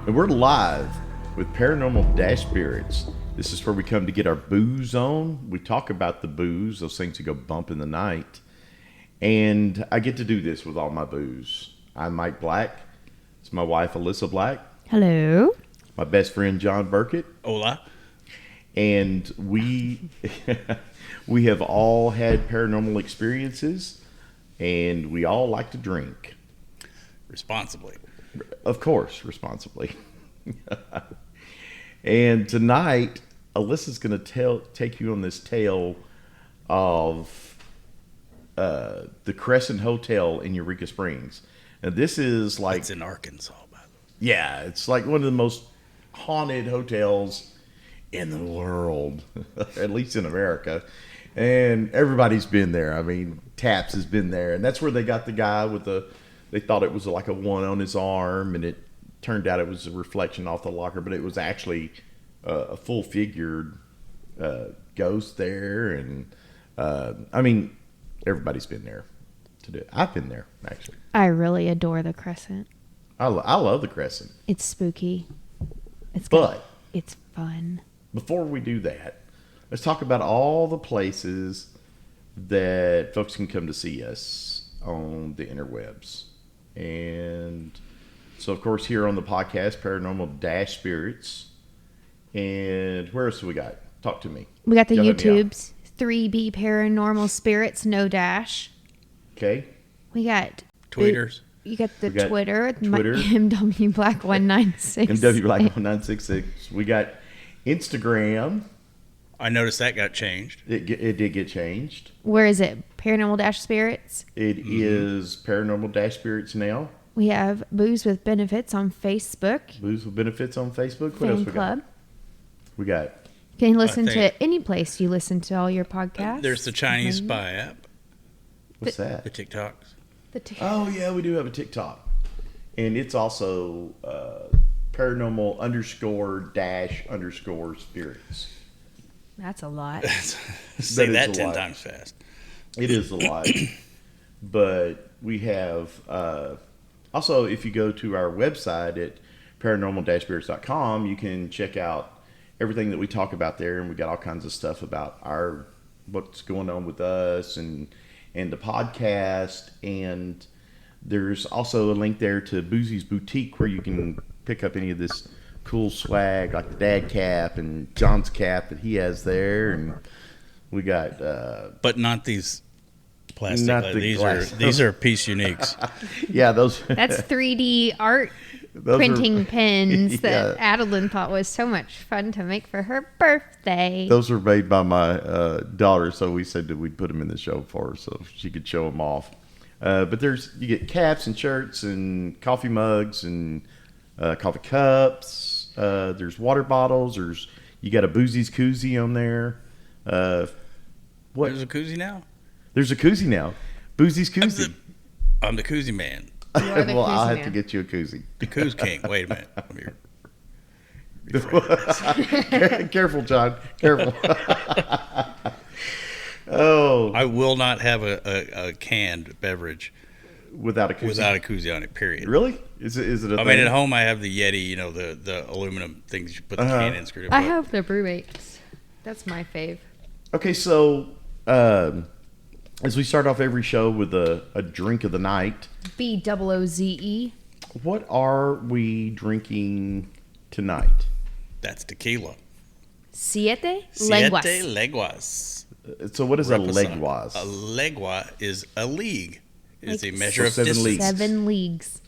And we're live with Paranormal Spirits. This is where we come to get our booze on. We talk about the booze, those things that go bump in the night. And I get to do this with all my booze. I'm Mike Black. It's my wife, Alyssa Black. Hello. My best friend, John Burkett. Hola. And we we have all had paranormal experiences, and we all like to drink. Responsibly. Of course, responsibly. And tonight, Alyssa's going to take you on this tale of the Crescent Hotel in Eureka Springs. And this is like... It's in Arkansas, by the way. Yeah, it's like one of the most haunted hotels in the world, at least in America. And everybody's been there. I mean, Taps has been there. And that's where they got the guy with the... They thought it was like a one on his arm, and it turned out it was a reflection off the locker, but it was actually a full-figured ghost there. And, I mean, everybody's been there to do it. I've been there, actually. I really adore the Crescent. I love the Crescent. It's spooky. It's fun. Before we do that, let's talk about all the places that folks can come to see us on the interwebs. And so, of course, here on the podcast, Paranormal Spirits. And where else do we got? Talk to me. We got the Y'all let me out. YouTubes. 3B Paranormal Spirits, no dash. Okay. We got... Tweeters. You got the We got Twitter. Twitter. MW Black 196. MW Black 1966. We got Instagram. I noticed that got changed. It did get changed. Where is it? Paranormal Spirits. It is Paranormal Spirits now. We have Booze with Benefits on Facebook. Booze with Benefits on Facebook. What Fan else we Club. got? We got... You can listen I think- to any place you listen to all your podcasts. There's the Chinese Spy app, What's the that? TikToks. Oh, yeah, we do have a TikTok. And it's also paranormal __ spirits. That's a lot. Say That that is a 10 lot. times fast. It is a lot. But we have... also, if you go to our website at paranormal-spirits.com, you can check out everything that we talk about there. And we got all kinds of stuff about what's going on with us and the podcast. And there's also a link there to Boozy's Boutique where you can pick up any of this cool swag, like the dad cap and John's cap that he has there. And we got... But not these plastic. Not the These are piece uniques. yeah, those... That's 3D art Those printing are- pins that Yeah. Adeline thought was so much fun to make for her birthday. Those were made by my daughter, so we said that we'd put them in the show for her so she could show them off. But you get caps and shirts and coffee mugs and coffee cups. There's water bottles. You got a Boozy's koozie on there. What? There's a koozie now? There's a koozie now. Boozy's koozie. I'm the koozie man. You are the Well, I'll koozie have man. to get you a koozie. The Coos King. Wait a minute. Let me rephrase this. Careful, John. Careful. Oh, I will not have a canned beverage without a koozie. without a koozie on it, period. Really? Is it a I thing? mean, at home I have the Yeti, the aluminum things you put the can in. Screwed up. I have the brew mates. That's my fave. Okay, so as we start off every show with a drink of the night, BOOZE. what are we drinking tonight? That's tequila. Siete Siete lenguas. leguas. So what is a Reposado. leguas? A legua is a league. It's a Like measure So of 7 distance. leagues. 7 leagues.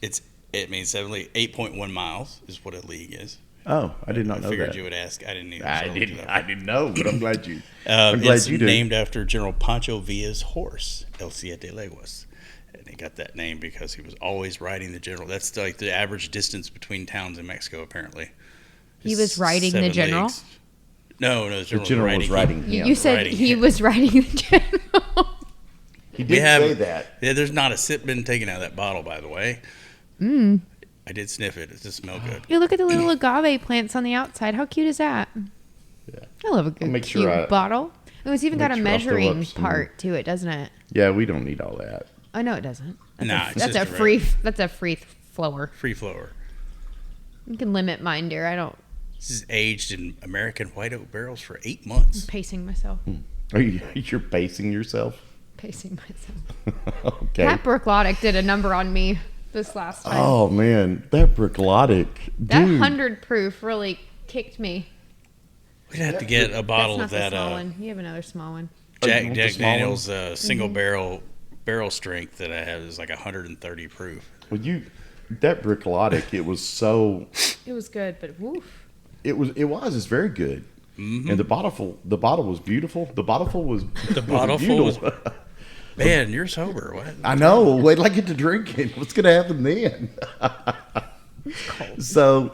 It means 7 leagues. 8.1 miles is what a league is. Oh, I did not I know figured that. you would ask. I didn't either. I so didn't. look I it up. didn't know, but I'm glad you. I'm glad It's you did. named after General Pancho Villa's horse, El Siete Leguas. And he got that name because he was always riding the general. That's like the average distance between towns in Mexico, apparently. He It's was riding the 7 general? leagues. No, the The general was riding him. You said riding he him. was riding the general. He did say that. Yeah, there's not a sip been taken out of that bottle, by the way. Mm. I did sniff it. It does smell good. You look at the little agave plants on the outside. How cute is that? Yeah. I love a good make cute sure I- bottle. Oh, it's even make got a sure I'll fill up measuring some- part to it, doesn't it? Yeah, we don't need all that. Oh no, it doesn't. Nah, it's That's just a a free. That's a free flower. Free flower. You can limit mine, dear. I don't. This is aged in American white oak barrels for 8 months. I'm pacing myself. You're pacing yourself? Pacing myself. Okay. That Brooklotic did a number on me this last time. Oh, man. That Brooklotic. That Dude. 100 proof really kicked me. We'd have to get a bottle That's of not the that small one. You have another small one. Jack the small Daniels single barrel strength that I have is like 130 proof. Well, that Brooklotic, it was so... It was good, but woof. It's very good. And the bottle was beautiful. The bottle was beautiful. Man, you're sober. What? I know. Wait till I get to drinking. What's going to happen then? So,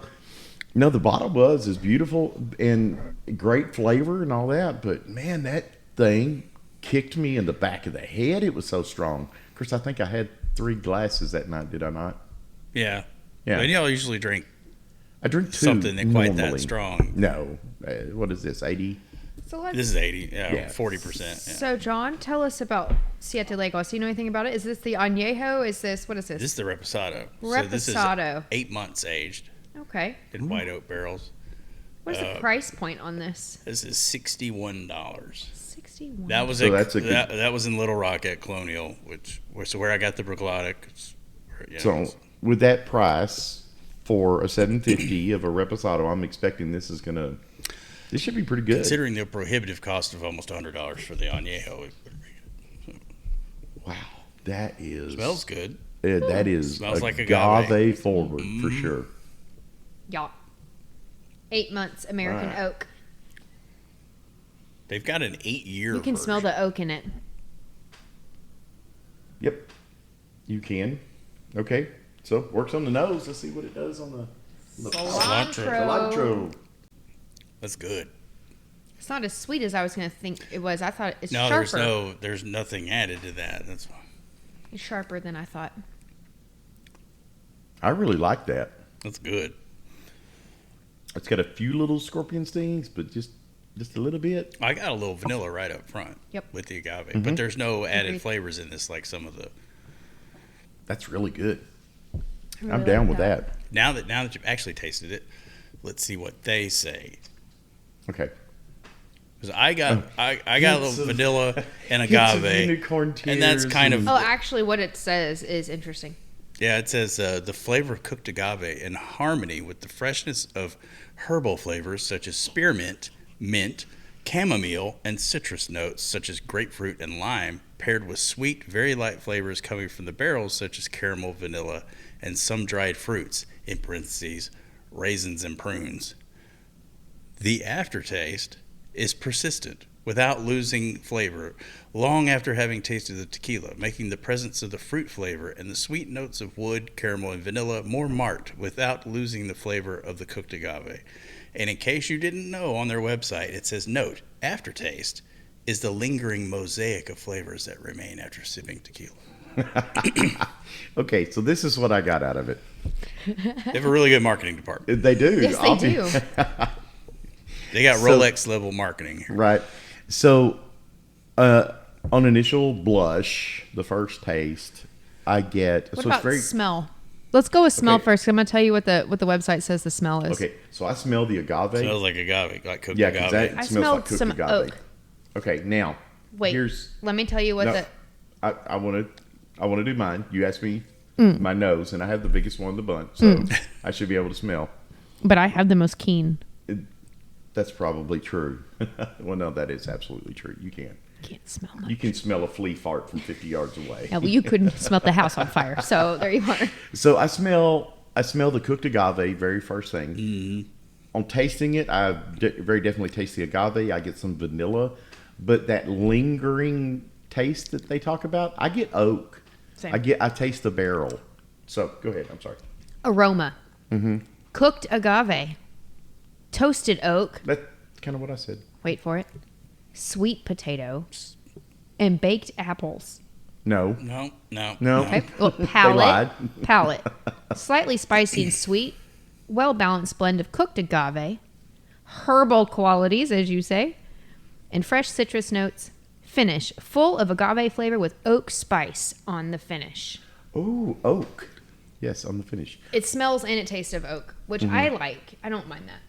no, the bottle is beautiful and great flavor and all that. But man, that thing kicked me in the back of the head. It was so strong. Of course, I think I had 3 glasses that night. Did I not? Yeah. Yeah. And y'all usually drink I drink 2 something that quite normally. that strong. No. What is this? 80? So let's. This is 80. Yeah. Yeah. 40%. Yeah. So John, tell us about Siete Legos. Do you know anything about it? Is this the añejo? What is this? This is the Reposado. So this is Reposado. 8 months aged Okay. in white oak barrels. What is the price point on this? This is $61. 61. That was So that's a good- that was in Little Rock at Colonial, which was where I got the Brooklotic. So with that price for a 750 of a Reposado, I'm expecting this should be pretty good. Considering the prohibitive cost of almost $100 for the añejo, Wow, that is smells good. that is Smells like agave. agave forward for sure. Yeah. 8 months American Right. oak. They've got an 8-year. You can smell the oak in it. Yep, you can. Okay, so works on the nose. Let's see what it does on the cilantro. That's good. It's not as sweet as I was going to think it was. I thought it's No, sharper. there's nothing added to that. That's fine. It's sharper than I thought. I really like that. That's good. It's got a few little scorpion stings, but just a little bit. I got a little vanilla right up front. Yep. With the agave, but there's no added Agreed. flavors in this like some of the. That's really good. I really I'm down like with that. Now that you've actually tasted it, let's see what they say. Okay. Because I got a little vanilla and Hints of agave, unicorn and that's tears kind of Oh, actually, what it says is interesting. yeah. It says the flavor of cooked agave in harmony with the freshness of herbal flavors such as spearmint, mint, chamomile, and citrus notes such as grapefruit and lime, paired with sweet, very light flavors coming from the barrels such as caramel, vanilla, and some dried fruits (in parentheses, raisins and prunes). The aftertaste is persistent without losing flavor long after having tasted the tequila, making the presence of the fruit flavor and the sweet notes of wood, caramel, and vanilla more marked without losing the flavor of the cooked agave. And in case you didn't know, on their website it says, note, aftertaste is the lingering mosaic of flavors that remain after sipping tequila. Okay, so this is what I got out of it. They have a really good marketing department. They do. Yes, they do. They got So- Rolex level marketing here. Right. So, on initial blush, the first taste, I get. What so about it's very smell? Let's go with smell Okay. first. I'm going to tell you what the website says the smell is. okay. So I smell the agave. Smells like agave, like cooked Yeah, because agave. that I smells smelled like cooked some agave. oak. Okay, now Wait, here's let me tell you what no, the. I want to do mine. You asked me my nose, and I have the biggest one of the bunch, so I should be able to smell. But I have the most keen. That's probably true. Well, no, that is absolutely true. You can. Can't smell much. You can smell a flea fart from 50 yards away. Yeah, well, you couldn't smell the house on fire. So there you are. So I smell the cooked agave very first thing. Mm-hmm. On tasting it, I very definitely taste the agave. I get some vanilla, but that lingering taste that they talk about, I get oak. Same. I taste the barrel. So go ahead. I'm sorry. Aroma. Cooked agave. Toasted oak. That's kind of what I said. Wait for it. Sweet potato. And baked apples. No. No. Okay. Well, lied. palate. Slightly spicy and sweet. Well balanced blend of cooked agave. Herbal qualities, as you say. And fresh citrus notes. Finish. Full of agave flavor with oak spice on the finish. Ooh, oak. Yes, on the finish. It smells and it tastes of oak, which I like. I don't mind that.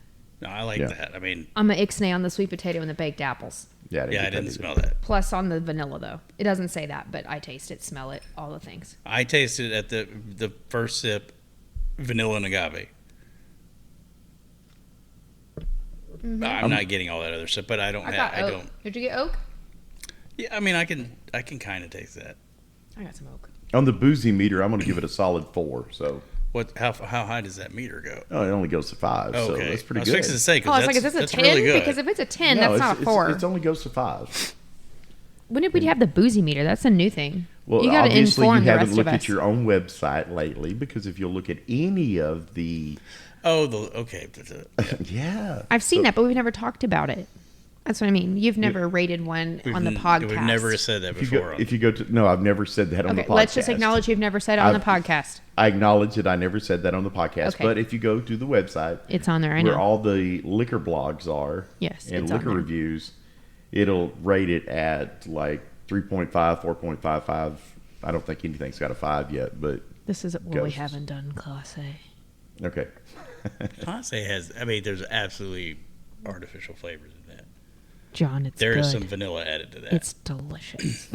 No, I like that. I mean, I'm an ixnay on the sweet potato and the baked apples. Yeah, I didn't smell that. Plus on the vanilla, though. It doesn't say that, but I taste it, smell it, all the things. I tasted at the first sip vanilla and agave. I'm not getting all that other stuff, but I don't. I don't. Did you get oak? Yeah, I mean, I can kind of taste that. I got some oak. On the boozy meter, I'm going to give it a solid 4. So, How high does that meter go? oh, it only goes to 5. Oh, So okay, that's pretty I was good. fixing to say, Oh, I was like, is this a that's 10? really good. Because if it's a 10, No, that's not a 4. It only goes to 5. When did we have the boozy meter? That's a new thing. Well, You gotta obviously you inform the haven't rest looked of at us. your own website lately, because if you'll look at any of the, Okay. yeah, I've seen that, but we've never talked about it. That's what I mean. You've never rated one on the podcast. We've never said that before. if you go to, no, I've never said that on the Okay, podcast. let's just acknowledge you've never said it on the podcast. I acknowledge that I never said that on the podcast. Okay. But if you go to the website, It's on there, I where know. all the liquor blogs are, Yes, and it's on liquor there. reviews, it'll rate it at like 3.5, 4.55. I don't think anything's got a 5 yet, but This is what we Ghosts. haven't done, Class A. okay. Class A has. I mean, there's absolutely artificial flavors in that. John, it's There good. is some vanilla added to that. It's delicious.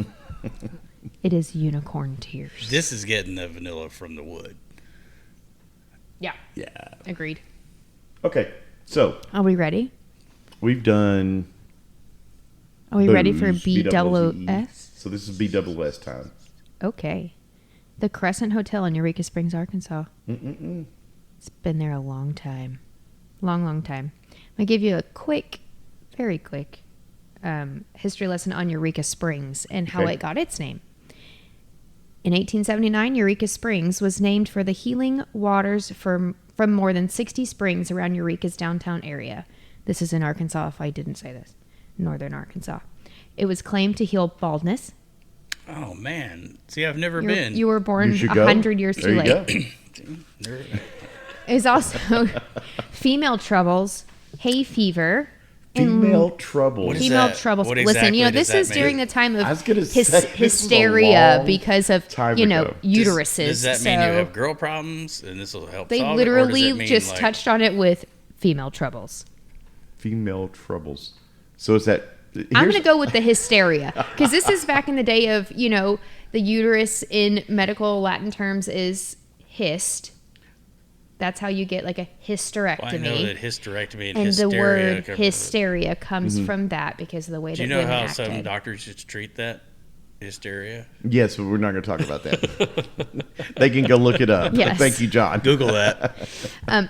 It is unicorn tears. This is getting the vanilla from the wood. Yeah, Yeah. agreed. Okay. So Are we ready? we've done. Are we ready for booze, BWS? So this is BWS time. Okay. The Crescent Hotel in Eureka Springs, Arkansas. It's been there a long time. Long time. I'll give you a very quick history lesson on Eureka Springs and how Okay. it got its name. In 1879, Eureka Springs was named for the healing waters from more than 60 springs around Eureka's downtown area. This is in Arkansas, if I didn't say this. Northern Arkansas. It was claimed to heal baldness. Oh man! See, I've never been. You were born You should go. 100 years There too you late. go. Is also female troubles, hay fever, Female trouble. What is female that? troubles. What Listen, exactly this does that is during mean? the time I of was gonna say, this is a hysteria long because of time ago. uteruses. Does that so mean you have girl problems and this will help they solve it? Or does literally it mean, just like, touched on it with female troubles. Female troubles. So is that? I'm here's- going to go with the hysteria because this is back in the day of the uterus in medical Latin terms is hyst. That's how you get like a hysterectomy. Well, I know that hysterectomy and And hysteria. the word cover- hysteria comes from that because of the way Do you that know women how acted. some doctors just treat that hysteria? Yes, but we're not going to talk about that. They can go look it up. Yes. Thank you, John. Google that.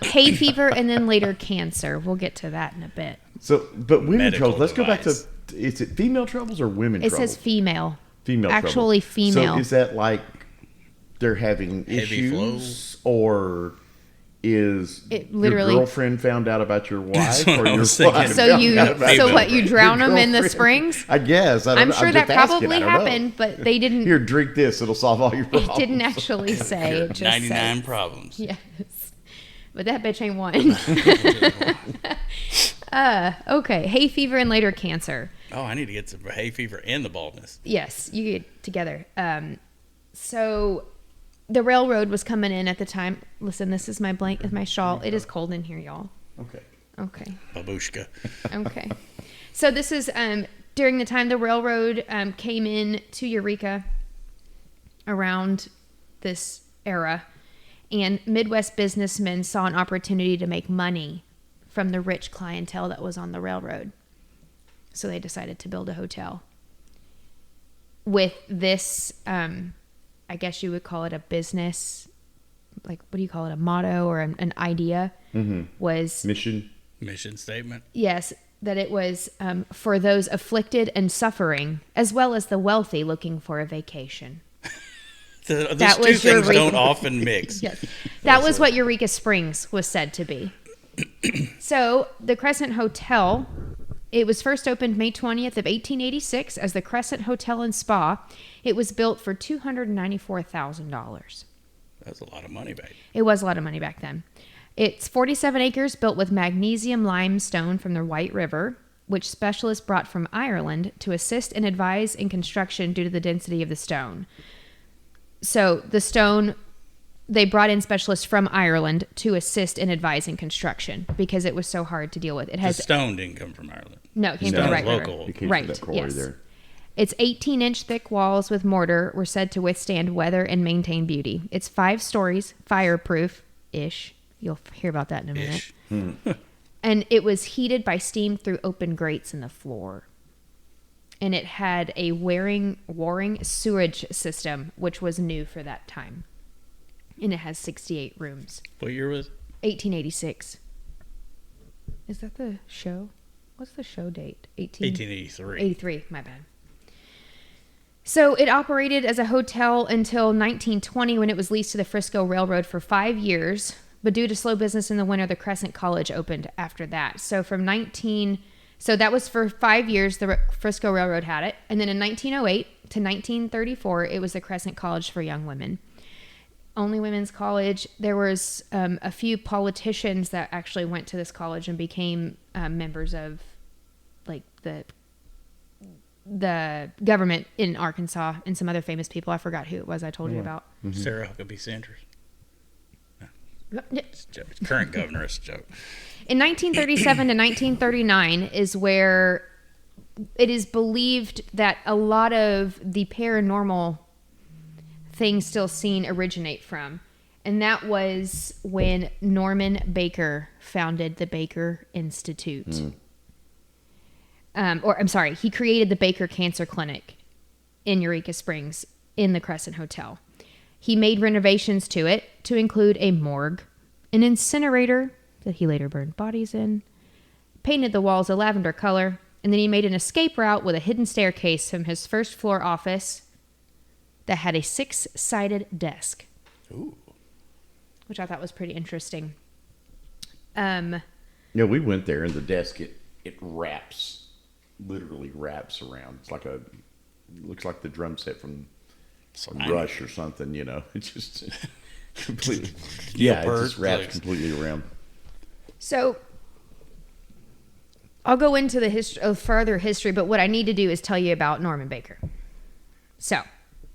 Hay fever and then later cancer. We'll get to that in a bit. So, but women Medical troubles. Let's go back device. to. Is it female troubles or women It troubles? says female. female. Actually, troubles. female. So is that like they're having Heavy issues, or is It literally- your girlfriend found out about your wife, That's what or I your was thinking. wife So found you, out about so your- what, you drown your them in the girlfriend? springs? I guess. I don't I'm know. sure I'm that just asking. probably I don't know. happened, but they didn't. Here, drink this. It'll solve all your problems. It didn't actually say. It just 99 said, problems. yes, but that bitch ain't one. Okay, hay fever and later cancer. Oh, I need to get some hay fever and the baldness. Yes, you get together. So the railroad was coming in at the time. Listen, this is my blanket, my shawl. It is cold in here, y'all. Okay. Okay. Babushka. Okay. So this is during the time the railroad came in to Eureka around this era, and Midwest businessmen saw an opportunity to make money from the rich clientele that was on the railroad. So they decided to build a hotel. With this, I guess you would call it a business, like, what do you call it? A motto or an idea was... Mission. Mission statement. Yes, that it was for those afflicted and suffering, as well as the wealthy looking for a vacation. Those That two was your things don't reason. often mix. Yes, that was what Eureka Springs was said to be. So the Crescent Hotel, it was first opened May 20th of 1886 as the Crescent Hotel and Spa. It was built for $294,000. That's a lot of money back. It was a lot of money back then. It's 47 acres built with magnesium limestone from the White River, which specialists brought from Ireland to assist and advise in construction due to the density of the stone. So the stone they brought in specialists from Ireland to assist in advising construction because it was so hard to deal with. It has The stone didn't come from Ireland. no, it came Stone's from the right local. river. It came Right. from that quarry Yes. there. Its 18-inch thick walls with mortar were said to withstand weather and maintain beauty. It's 5 stories, fireproof-ish. You'll hear about that in a minute. Ish. And it was heated by steam through open grates in the floor. And it had a warring sewage system, which was new for that time. And it has 68 rooms. What year was it? 1886. Is that the show? What's the show date? 1883. 83, my bad. So it operated as a hotel until 1920 when it was leased to the Frisco Railroad for 5 years. But due to slow business in the winter, the Crescent College opened after that. So so that was for 5 years, the Frisco Railroad had it. And then in 1908 to 1934, it was the Crescent College for young women. Only women's college. There was a few politicians that actually went to this college and became members of like the government in Arkansas and some other famous people. I forgot who it was I told you about. Sarah Huckabee Sanders. Yeah. It's a joke. It's current governor. It's a joke. In 1937 to 1939 is where it is believed that a lot of the paranormal things still seen originate from. And that was when Norman Baker founded the Baker Institute. He created the Baker Cancer Clinic in Eureka Springs in the Crescent Hotel. He made renovations to it to include a morgue, an incinerator that he later burned bodies in, painted the walls a lavender color, and then he made an escape route with a hidden staircase from his first floor office that had a 6-sided desk. Ooh. Which I thought was pretty interesting. Yeah, we went there and the desk, it literally wraps around. It's like looks like the drum set from Rush or something, you know. It's just completely, it just wraps completely around. So I'll go into the further history, but what I need to do is tell you about Norman Baker. So,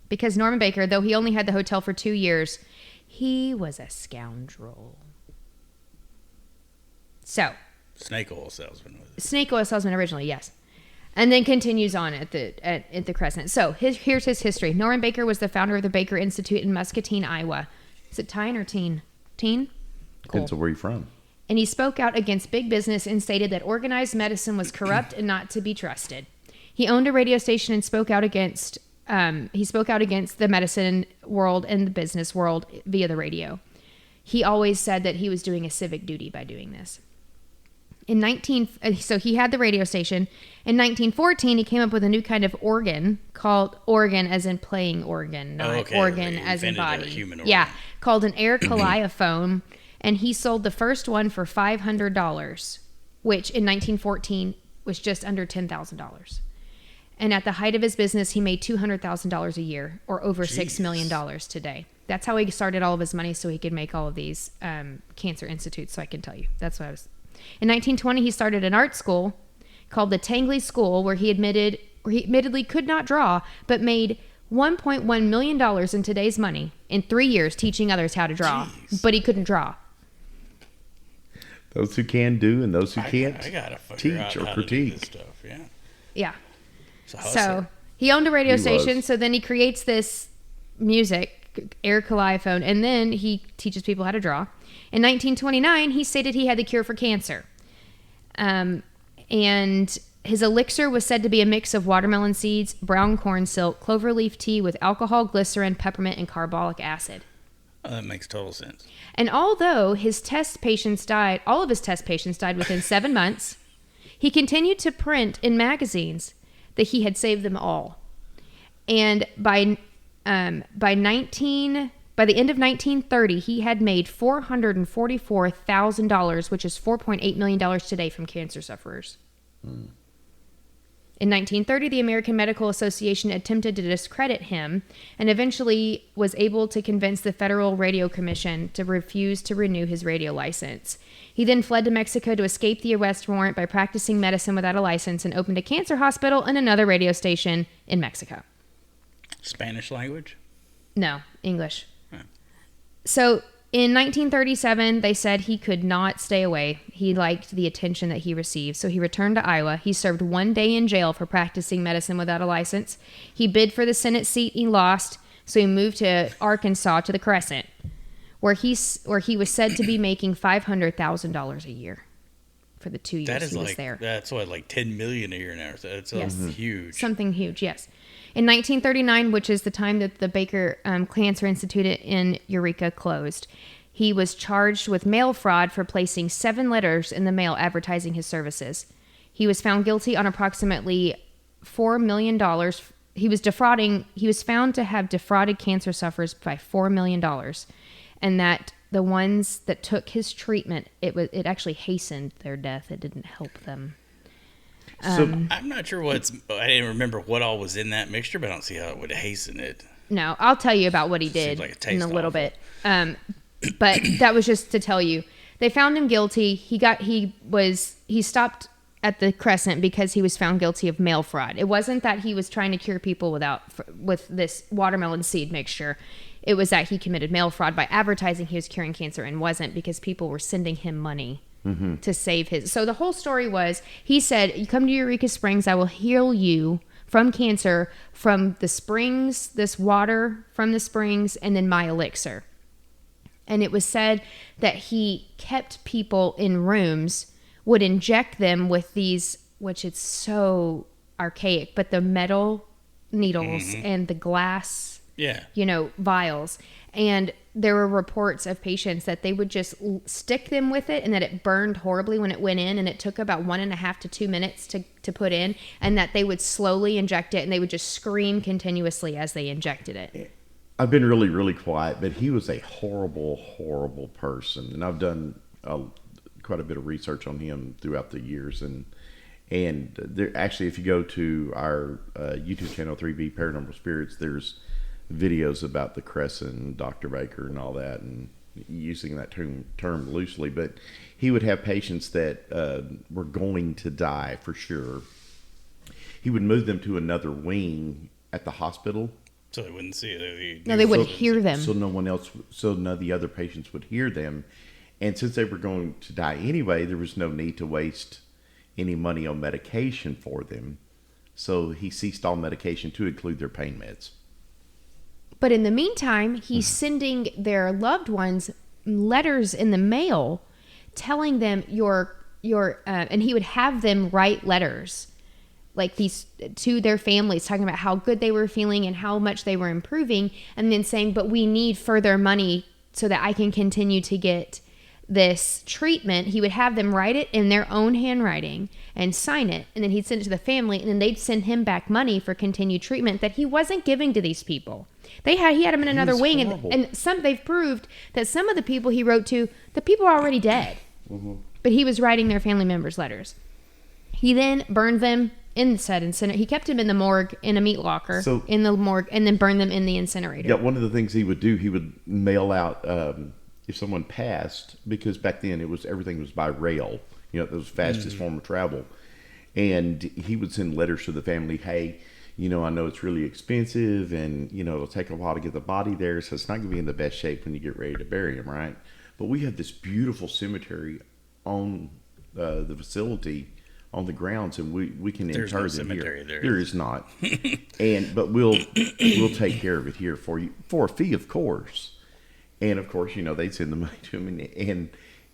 because Norman Baker, though he only had the hotel for 2 years, he was a scoundrel. So, Snake oil salesman. Snake oil salesman originally, yes. And then continues on at the Crescent. So here's his history. Norman Baker was the founder of the Baker Institute in Muscatine, Iowa. Is it Tyne or Teen? Teen? Cool. Depends on where you're from. And he spoke out against big business and stated that organized medicine was corrupt and not to be trusted. He owned a radio station and spoke out against the medicine world and the business world via the radio. He always said that he was doing a civic duty by doing this. So he had the radio station. In 1914, he came up with a new kind of organ called organ as in playing organ, not organ as in body. Human organ. Yeah, called an air calliophone, and he sold the first one for $500, which in 1914 was just under $10,000. And at the height of his business, he made $200,000 a year, or over $6 million today. That's how he started all of his money, so he could make all of these cancer institutes. So I can tell you, that's what I was. In 1920, he started an art school called the Tangley School, where he admittedly could not draw, but made $1.1 million in today's money in 3 years teaching others how to draw. Jeez. But he couldn't draw. Those who can do and those who can't teach or critique. This stuff. Yeah. Yeah. So he owned a radio station, so then he creates this music, air calliophone, and then he teaches people how to draw. In 1929, he stated he had the cure for cancer. And his elixir was said to be a mix of watermelon seeds, brown corn silk, cloverleaf tea with alcohol, glycerin, peppermint, and carbolic acid. Oh, that makes total sense. And although all of his test patients died within 7 months, he continued to print in magazines that he had saved them all. And by the end of 1930, he had made $444,000, which is $4.8 million today from cancer sufferers. In 1930, the American Medical Association attempted to discredit him and eventually was able to convince the Federal Radio Commission to refuse to renew his radio license. He then fled to Mexico to escape the arrest warrant by practicing medicine without a license and opened a cancer hospital and another radio station in Mexico. Spanish language? No, English. So in 1937, they said he could not stay away. He liked the attention that he received. So he returned to Iowa. He served 1 day in jail for practicing medicine without a license. He bid for the Senate seat. He lost. So he moved to Arkansas to the Crescent, where he was said to be making $500,000 a year for the 2 years he was there. That's what, like 10 million a year now. That's huge. Something huge, yes. In 1939, which is the time that the Baker Cancer Institute in Eureka closed, he was charged with mail fraud for placing 7 letters in the mail advertising his services. He was found guilty on approximately $4 million. He was found to have defrauded cancer sufferers by $4 million. And that the ones that took his treatment, it actually hastened their death. It didn't help them. So I'm not sure I didn't remember what all was in that mixture, but I don't see how it would hasten it. No, I'll tell you about what he did in a little bit. But that was just to tell you. They found him guilty. He stopped at the Crescent because he was found guilty of mail fraud. It wasn't that he was trying to cure people with this watermelon seed mixture. It was that he committed mail fraud by advertising he was curing cancer and wasn't, because people were sending him money to save his. So the whole story was, he said, you come to Eureka Springs, I will heal you from cancer, from the springs, this water from the springs, and then my elixir. And it was said that he kept people in rooms, would inject them with these, which it's so archaic, but the metal needles and the glass, vials. And there were reports of patients that they would just stick them with it, and that it burned horribly when it went in, and it took about 1.5 to 2 minutes to put in, and that they would slowly inject it, and they would just scream continuously as they injected it. I've been really, really quiet, but he was a horrible, horrible person. And I've done quite a bit of research on him throughout the years. And there, actually, if you go to our YouTube channel, 3B Paranormal Spirits, there's videos about the Crescent, Dr. Baker, and all that, and using that term loosely. But he would have patients that were going to die for sure. He would move them to another wing at the hospital. So they wouldn't see it. They wouldn't hear them. So none of the other patients would hear them. And since they were going to die anyway, there was no need to waste any money on medication for them. So he ceased all medication to include their pain meds. But in the meantime, he's sending their loved ones letters in the mail telling them and he would have them write letters like these to their families, talking about how good they were feeling and how much they were improving, and then saying, but we need further money so that I can continue to get this treatment. He would have them write it in their own handwriting and sign it, and then he'd send it to the family, and then they'd send him back money for continued treatment that he wasn't giving to these people. He had them in another wing, and they've proved that some of the people he wrote to, the people are already dead, but he was writing their family members letters. He then burned them in the said incinerator. He kept him in the morgue in a meat locker in the morgue, and then burned them in the incinerator. Yeah, one of the things he would do, he would mail out if someone passed, because back then everything was by rail. It was the fastest form of travel, and he would send letters to the family. Hey, I know it's really expensive, and it'll take a while to get the body there, so it's not going to be in the best shape when you get ready to bury him, right? But we have this beautiful cemetery on the facility, on the grounds, and we can inter them here. There is not, but we'll take care of it here for you for a fee, of course. And of course, they'd send the money to him, and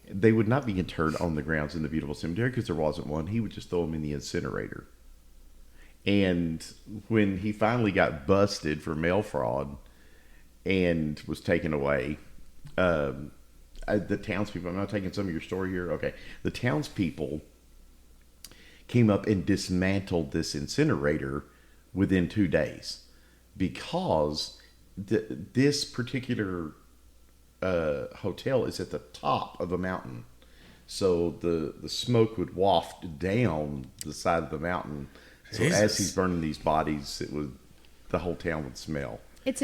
they would not be interred on the grounds in the beautiful cemetery because there wasn't one. He would just throw them in the incinerator. And when he finally got busted for mail fraud and was taken away, the townspeople, I'm not taking some of your story here. Okay. The townspeople came up and dismantled this incinerator within 2 days because this particular hotel is at the top of a mountain. So the smoke would waft down the side of the mountain. So as he's burning these bodies, the whole town would smell. It's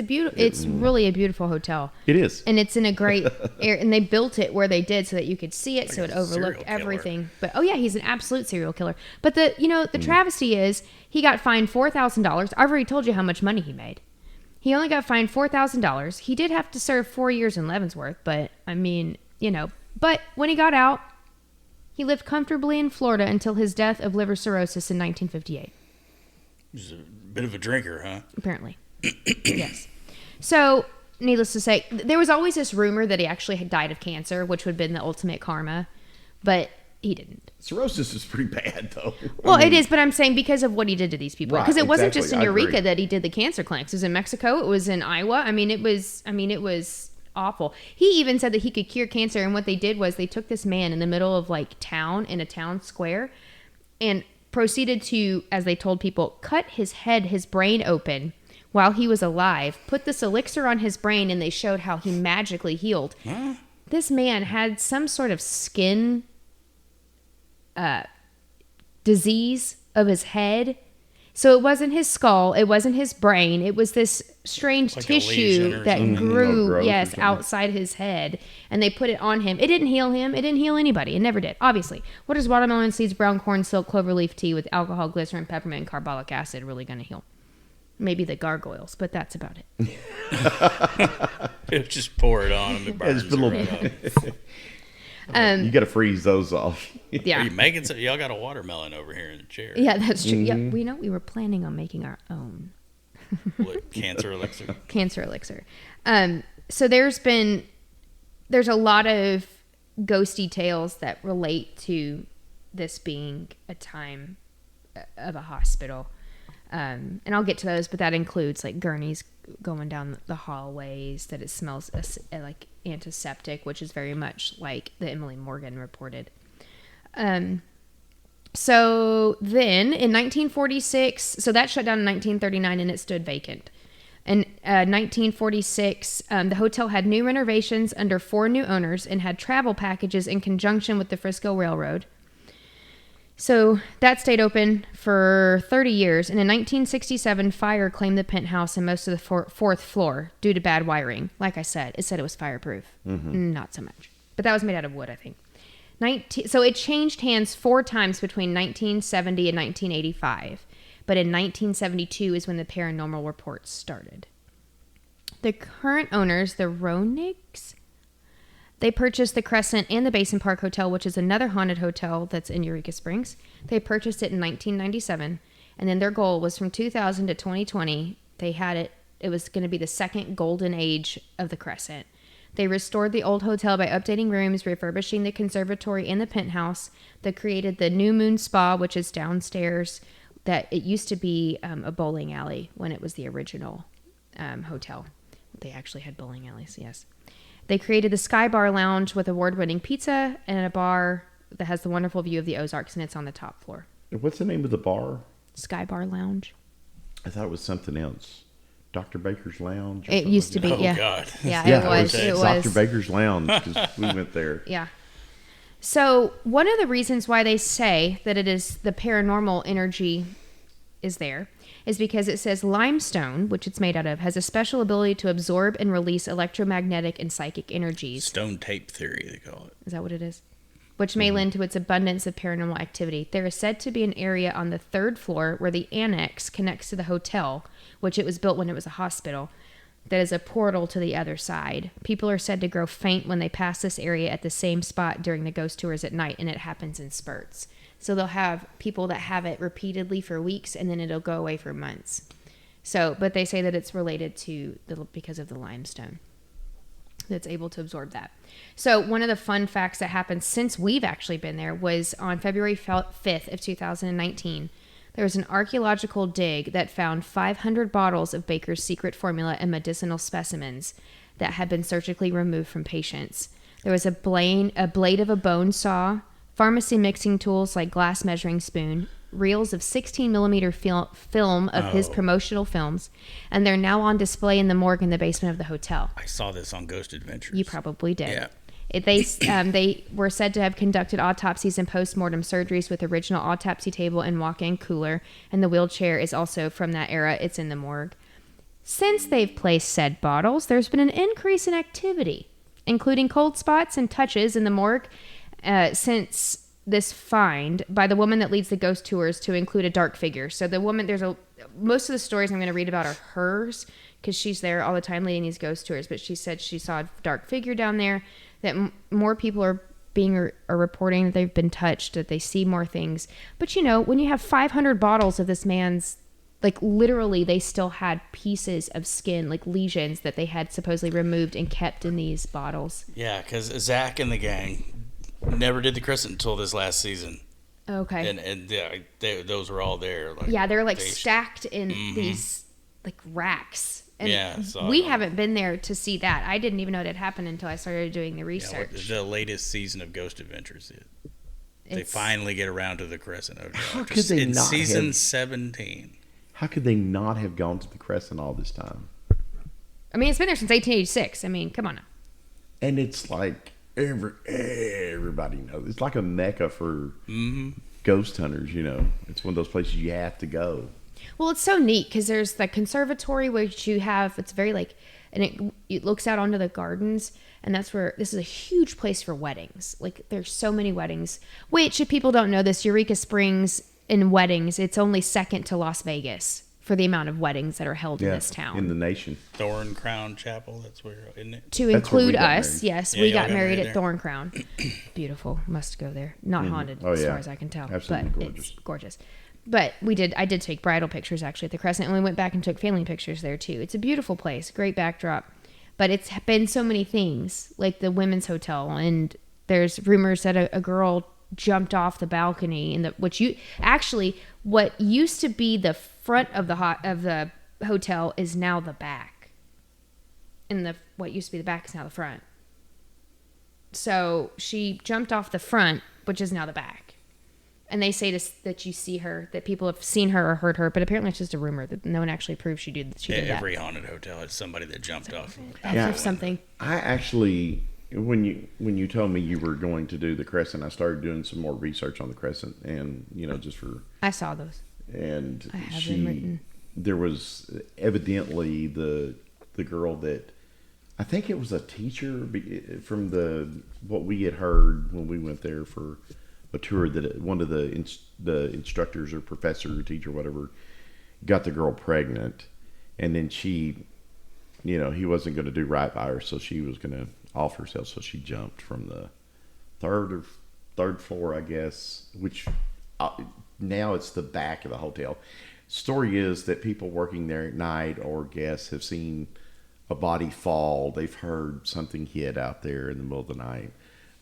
really a beautiful hotel. It is. And it's in a great area, and they built it where they did so that you could see it, so it overlooked everything. But he's an absolute serial killer. But the travesty is he got fined $4,000. I've already told you how much money he made. He only got fined $4,000. He did have to serve 4 years in Leavenworth, but I mean, But when he got out, he lived comfortably in Florida until his death of liver cirrhosis in 1958. He's a bit of a drinker, huh? Apparently. Yes. So, needless to say, there was always this rumor that he actually had died of cancer, which would have been the ultimate karma, but he didn't. Cirrhosis is pretty bad, though. Well, it is, but I'm saying because of what he did to these people. Because Right, it wasn't exactly. just in I Eureka agree. that he did the cancer clinics. It was in Mexico. It was in Iowa. It was awful. He even said that he could cure cancer, and what they did was they took this man in the middle of town, in a town square, and proceeded to, as they told people, cut his brain open while he was alive, put this elixir on his brain, and they showed how he magically healed. Huh? This man had some sort of skin disease of his head. So it wasn't his skull, it wasn't his brain, it was this strange Like a lesion tissue or that something. grew, growth or yes, something. outside his head, and they put it on him. It didn't heal him, it didn't heal anybody, it never did, obviously. What is watermelon seeds, brown corn, silk, clover leaf tea with alcohol, glycerin, peppermint, and carbolic acid really going to heal? Maybe the gargoyles, but that's about it. Just pour it on him. It burns It's a little- it right up. You got to freeze those off. Are Yeah. you making some? Y'all got a watermelon over here in the chair. Yeah, that's true. Mm-hmm. Yeah, we were planning on making our own What, cancer elixir? cancer elixir. So there's a lot of ghosty tales that relate to this being a time of a hospital. And I'll get to those, but that includes gurneys going down the hallways, that it smells like antiseptic, which is very much like the Emily Morgan reported. So then in 1946, so that shut down in 1939 and it stood vacant. In 1946, the hotel had new renovations under 4 new owners and had travel packages in conjunction with the Frisco Railroad. So that stayed open for 30 years, and in 1967, fire claimed the penthouse and most of the fourth floor due to bad wiring. Like I said, it said it was fireproof. Not so much. But that was made out of wood, I think. So it changed hands 4 times between 1970 and 1985. But in 1972 is when the paranormal reports started. The current owners, the Ronigs, they purchased the Crescent and the Basin Park Hotel, which is another haunted hotel that's in Eureka Springs. They purchased it in 1997, and then their goal was from 2000 to 2020. They had it. It was going to be the second golden age of the Crescent. They restored the old hotel by updating rooms, refurbishing the conservatory and the penthouse. They created the New Moon Spa, which is downstairs. That it used to be a bowling alley when it was the original hotel. They actually had bowling alleys, yes. They created the Sky Bar Lounge with award-winning pizza and a bar that has the wonderful view of the Ozarks, and it's on the top floor. What's the name of the bar? Sky Bar Lounge. I thought it was something else. Dr. Baker's Lounge? or It something used to like be, Oh, yeah. God. Yeah, that. it was. It was. Dr. Baker's Lounge, because we went there. Yeah. So one of the reasons why they say that it is the paranormal energy is there is because it says limestone, which it's made out of, has a special ability to absorb and release electromagnetic and psychic energies. Stone tape theory, they call it. Is that what it is? Which may lend to its abundance of paranormal activity. There is said to be an area on the 3rd floor where the annex connects to the hotel, which it was built when it was a hospital, that is a portal to the other side. People are said to grow faint when they pass this area at the same spot during the ghost tours at night, and it happens in spurts. So they'll have people that have it repeatedly for weeks, and then it'll go away for months. So, but they say that it's related to because of the limestone that's able to absorb that. So one of the fun facts that happened since we've actually been there was on February 5th of 2019. There was an archaeological dig that found 500 bottles of Baker's secret formula and medicinal specimens that had been surgically removed from patients. There was a blade of a bone saw, pharmacy mixing tools like glass measuring spoon, reels of 16 millimeter film of his promotional films, and they're now on display in the morgue in the basement of the hotel. I saw this on Ghost Adventures. You probably did. Yeah. They were said to have conducted autopsies and post-mortem surgeries with original autopsy table and walk-in cooler, and the wheelchair is also from that era. It's in the morgue. Since they've placed said bottles, there's been an increase in activity, including cold spots and touches in the morgue since this find by the woman that leads the ghost tours to include a dark figure. So the woman, most of the stories I'm going to read about are hers, because she's there all the time leading these ghost tours. But she said she saw a dark figure down there, that more people are reporting that they've been touched, that they see more things. But when you have 500 bottles of this man's, like literally they still had pieces of skin, like lesions that they had supposedly removed and kept in these bottles. Yeah, because Zach and the gang never did the Crescent until this last season. Okay. And those were all there. Like, yeah, they're like stacked in these like racks. And yeah, we haven't been there to see that. I didn't even know it had happened until I started doing the research. The latest season of Ghost Adventures. They finally get around to the Crescent Hotel. How could they in not season 17. How could they not have gone to the Crescent all this time? I mean, it's been there since 1886. I mean, come on now. And it's like everybody knows. It's like a mecca for ghost hunters, It's one of those places you have to go. Well, it's so neat because there's the conservatory, which you have, it's very like, and it looks out onto the gardens, and that's where, this is a huge place for weddings. Like, there's so many weddings, which, if people don't know this, Eureka Springs in weddings, it's only second to Las Vegas for the amount of weddings that are held in this town. In the nation. Thorn Crown Chapel, that's where, isn't it? To include us, yes. Yeah, we y'all got married at there. Thorn Crown. Beautiful. Must go there. Not haunted, as far as I can tell. Absolutely but gorgeous. It's gorgeous. But I did take bridal pictures, actually, at the Crescent, and we went back and took family pictures there, too. It's a beautiful place. Great backdrop. But it's been so many things, like the women's hotel, and there's rumors that a girl jumped off the balcony what used to be the front of the hotel is now the back, and what used to be the back is now the front. So she jumped off the front, which is now the back, and they say that you see her, that people have seen her or heard her, but apparently it's just a rumor that no one actually proves she did that. Every haunted hotel has somebody that jumped off. Something. I actually, when you told me you were going to do the Crescent, I started doing some more research on the Crescent, and just for. I saw those. And I have them written. There was evidently the girl that, I think it was a teacher from what we had heard when we went there for a tour, that one of the instructors or professor or teacher or whatever got the girl pregnant, and then she, he wasn't going to do right by her, so she was going to off herself, so she jumped from the third floor, I guess, which now it's the back of the hotel. Story is that people working there at night or guests have seen a body fall. They've heard something hit out there in the middle of the night.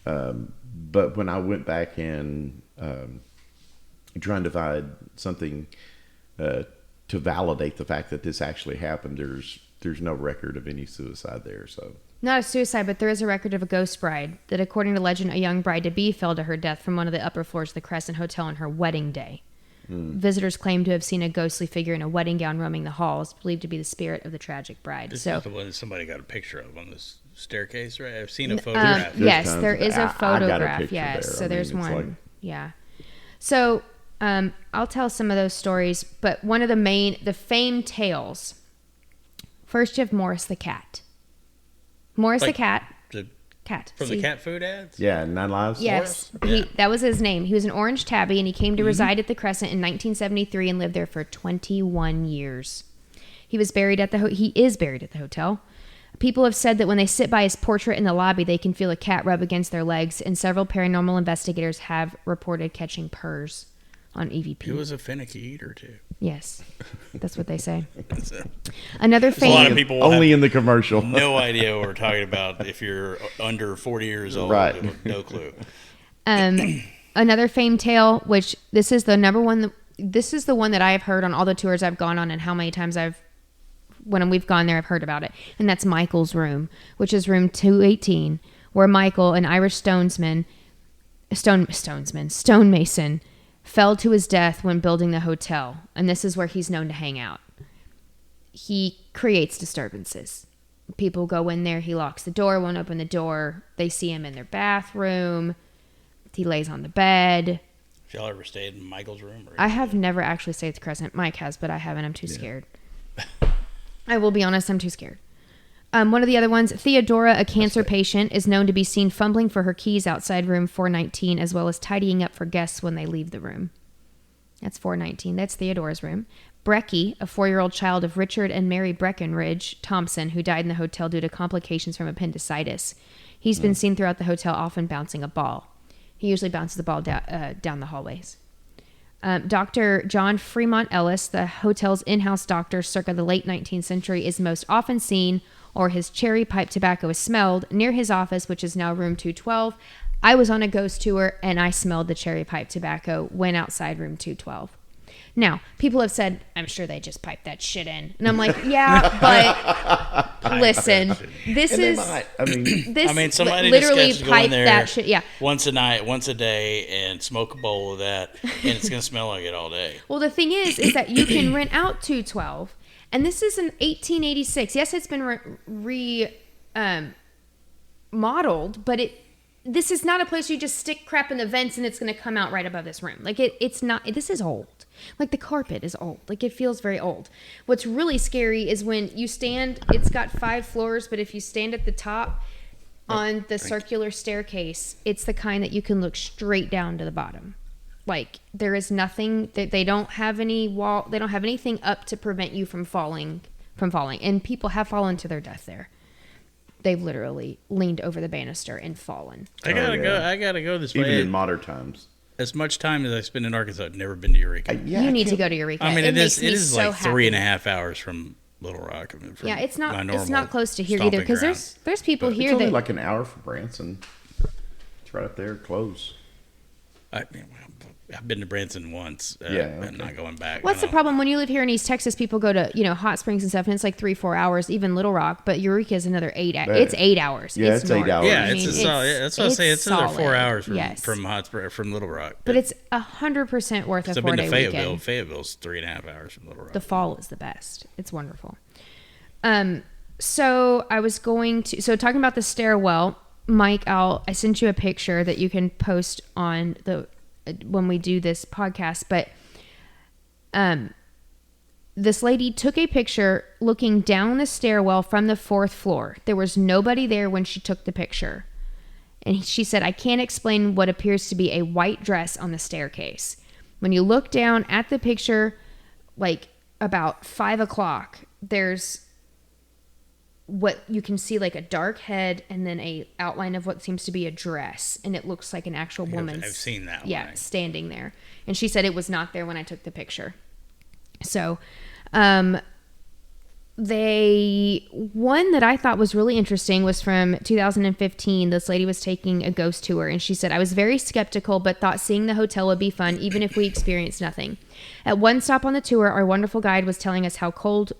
But when I went back and trying to find something to validate the fact that this actually happened, there's no record of any suicide there. So not a suicide, but there is a record of a ghost bride that, according to legend, a young bride-to-be fell to her death from one of the upper floors of the Crescent Hotel on her wedding day. Visitors claim to have seen a ghostly figure in a wedding gown roaming the halls, believed to be the spirit of the tragic bride. This is the one that somebody got a picture of on this staircase, right? I've seen a photograph. Yes, there is a photograph. Yes, there. So there's one. Yeah. So I'll tell some of those stories, but one of the famed tales. First, you have Morris the cat. Morris the cat. The cat. From the cat food ads? Yeah, 9 Lives. Yes. Yeah. That was his name. He was an orange tabby, and he came to reside at the Crescent in 1973 and lived there for 21 years. He is buried at the hotel. People have said that when they sit by his portrait in the lobby, they can feel a cat rub against their legs, and several paranormal investigators have reported catching purrs on EVP. He was a finicky eater, too. Yes. That's what they say. So, Another a lot of fame. people Only have in the commercial. no idea what we're talking about if you're under 40 years old. Right. No clue. Another fame tale, which this is the number one. This is the one that I have heard on all the tours I've gone on, and how many times when we've gone there, I've heard about it. And that's Michael's room, which is room 218, where Michael, an Irish stonemason, fell to his death when building the hotel. And this is where he's known to hang out. He creates disturbances. People go in there, he locks the door, won't open the door. They see him in their bathroom. He lays on the bed. Have y'all ever stayed in Michael's room? I have never actually stayed at the Crescent. Mike has, but I haven't. I'm too scared. I will be honest, I'm too scared. One of the other ones, Theodora, a cancer patient, is known to be seen fumbling for her keys outside room 419, as well as tidying up for guests when they leave the room. That's 419. That's Theodora's room. Brecky, a 4-year-old child of Richard and Mary Breckenridge Thompson, who died in the hotel due to complications from appendicitis. He's been seen throughout the hotel, often bouncing a ball. He usually bounces the ball down the hallways. Dr. John Fremont Ellis, the hotel's in-house doctor circa the late 19th century, is most often seen, or his cherry pipe tobacco is smelled, near his office, which is now room 212. I was on a ghost tour, and I smelled the cherry pipe tobacco, went outside room 212. Now, people have said, I'm sure they just piped that shit in. And I'm like, yeah, but listen, this And is... I mean, somebody literally just gets to go in pipe there that shit, yeah. once a night, once a day, and smoke a bowl of that, and it's going to smell like it all day. Well, the thing is that you can rent out 212, and this is an 1886. Yes, it's been modeled, but this is not a place you just stick crap in the vents and it's going to come out right above this room. Like it's not. This is old. Like the carpet is old. Like it feels very old. What's really scary is when you stand. It's got 5 floors, but if you stand at the top on the circular staircase, it's the kind that you can look straight down to the bottom. Like there is nothing that they don't have any wall. They don't have anything up to prevent you from falling. And people have fallen to their death there. They've literally leaned over the banister and fallen. I gotta go this way. Even in modern times. As much time as I spend in Arkansas, I've never been to Eureka. You need to go to Eureka. I mean, it is so like happy. 3.5 hours from Little Rock. I mean, from Yeah, it's my not normal close to here either, because stomping there's people It's here only that like an hour from Branson. It's right up there, close. I've been to Branson once. And not going back. What's the problem when you live here in East Texas? People go to hot springs and stuff, and it's like 3-4 hours. Even Little Rock, but Eureka is another 8 hours. It's 8 hours. Yeah, it's 8 hours. Yeah, I mean, it's solid. That's what I say. It's another 4 hours from Little Rock. But it's 100% worth a 4-day I've been to Fayetteville. weekend. Fayetteville's 3.5 hours from Little Rock. The fall is the best. It's wonderful. So I was talking about the stairwell, Mike. I sent you a picture that you can post on when we do this podcast, but this lady took a picture looking down the stairwell from the 4th floor. There was nobody there when she took the picture. And she said, I can't explain what appears to be a white dress on the staircase. When you look down at the picture, like about 5 o'clock, there's what you can see, like a dark head and then a outline of what seems to be a dress, and it looks like an actual woman. I've seen that one. Yeah, standing there. And she said it was not there when I took the picture. So one that I thought was really interesting was from 2015. This lady was taking a ghost tour, and she said, I was very skeptical but thought seeing the hotel would be fun even if we experienced nothing. At one stop on the tour, our wonderful guide was telling us how cold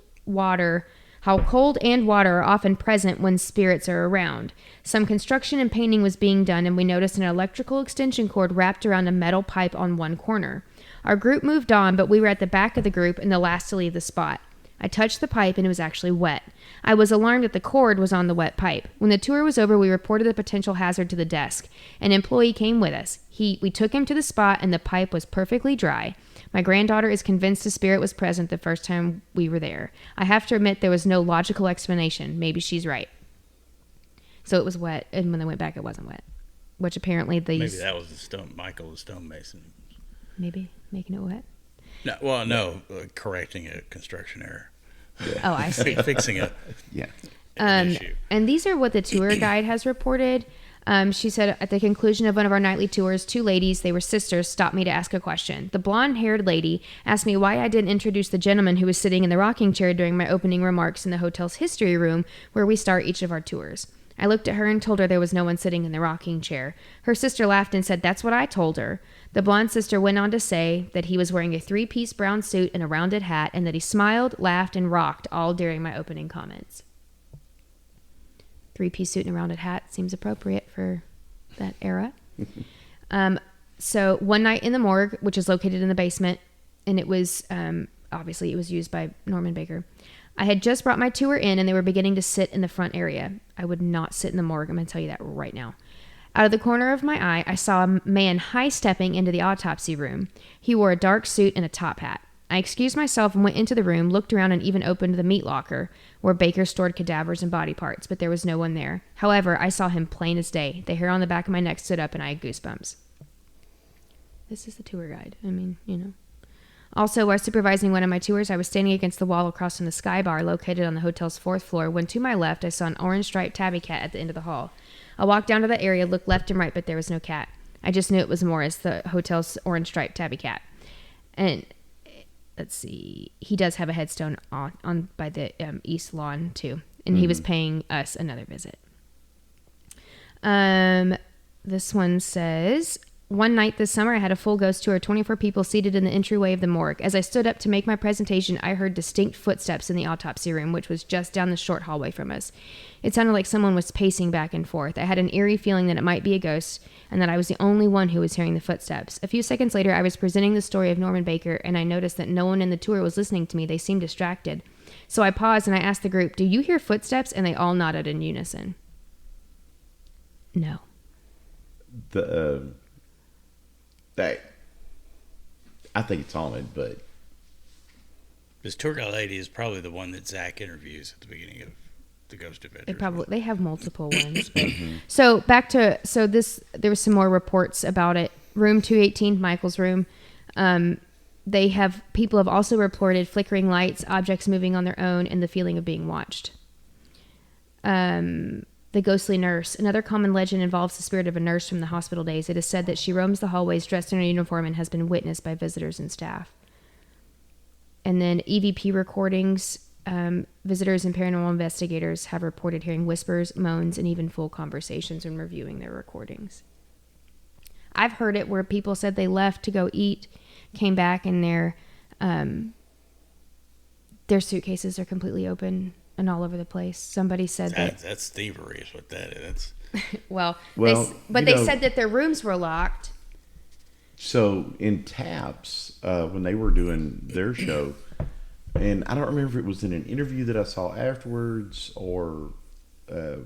and water are often present when spirits are around. Some construction and painting was being done, and we noticed an electrical extension cord wrapped around a metal pipe on one corner. Our group moved on, but we were at the back of the group and the last to leave the spot. I touched the pipe and it was actually wet. I was alarmed that the cord was on the wet pipe. When the tour was over, we reported the potential hazard to the desk. An employee came with us. We took him to the spot and the pipe was perfectly dry. My granddaughter is convinced the spirit was present the first time we were there. I have to admit there was no logical explanation. Maybe she's right. So it was wet, and when they went back, it wasn't wet. Which apparently maybe that was Michael the stonemason. Maybe making it wet. No, correcting a construction error. Yeah. Oh, I see. Fixing it. Yeah. And these are what the tour guide has reported. She said, at the conclusion of one of our nightly tours, 2 ladies, they were sisters, stopped me to ask a question. The blonde-haired lady asked me why I didn't introduce the gentleman who was sitting in the rocking chair during my opening remarks in the hotel's history room, where we start each of our tours. I looked at her and told her there was no one sitting in the rocking chair. Her sister laughed and said, that's what I told her. The blonde sister went on to say that he was wearing a 3-piece brown suit and a rounded hat, and that he smiled, laughed, and rocked all during my opening comments. 3-piece suit and a rounded hat seems appropriate for that era. So one night in the morgue, which is located in the basement, and it was, obviously it was used by Norman Baker. I had just brought my tour in and they were beginning to sit in the front area. I would not sit in the morgue. I'm going to tell you that right now. Out of the corner of my eye, I saw a man high-stepping into the autopsy room. He wore a dark suit and a top hat. I excused myself and went into the room, looked around, and even opened the meat locker, where Baker stored cadavers and body parts, but there was no one there. However, I saw him plain as day. The hair on the back of my neck stood up, and I had goosebumps. This is the tour guide. I mean, Also, while supervising one of my tours, I was standing against the wall across from the Sky Bar located on the hotel's 4th floor when to my left I saw an orange striped tabby cat at the end of the hall. I walked down to that area, looked left and right, but there was no cat. I just knew it was Morris, the hotel's orange striped tabby cat. And let's see, he does have a headstone on by the east lawn too, and he was paying us another visit. This one says, one night this summer, I had a full ghost tour, 24 people seated in the entryway of the morgue. As I stood up to make my presentation, I heard distinct footsteps in the autopsy room, which was just down the short hallway from us. It sounded like someone was pacing back and forth. I had an eerie feeling that it might be a ghost and that I was the only one who was hearing the footsteps. A few seconds later, I was presenting the story of Norman Baker, and I noticed that no one in the tour was listening to me. They seemed distracted. So I paused and I asked the group, "Do you hear footsteps?" And they all nodded in unison. No. I think it's haunted, but This tour guide lady is probably the one that Zach interviews at the beginning of the Ghost Adventure. They have multiple ones. So there was some more reports about it. Room 218, Michael's room. People have also reported flickering lights, objects moving on their own, and the feeling of being watched. The ghostly nurse. Another common legend involves the spirit of a nurse from the hospital days. It is said that she roams the hallways dressed in her uniform and has been witnessed by visitors and staff. And then EVP recordings. Visitors and paranormal investigators have reported hearing whispers, moans, and even full conversations when reviewing their recordings. I've heard it where people said they left to go eat, came back, and their suitcases are completely open and all over the place. Somebody said that's thievery is what that is. They said that their rooms were locked. So in Taps, when they were doing their show, and I don't remember if it was in an interview that I saw afterwards or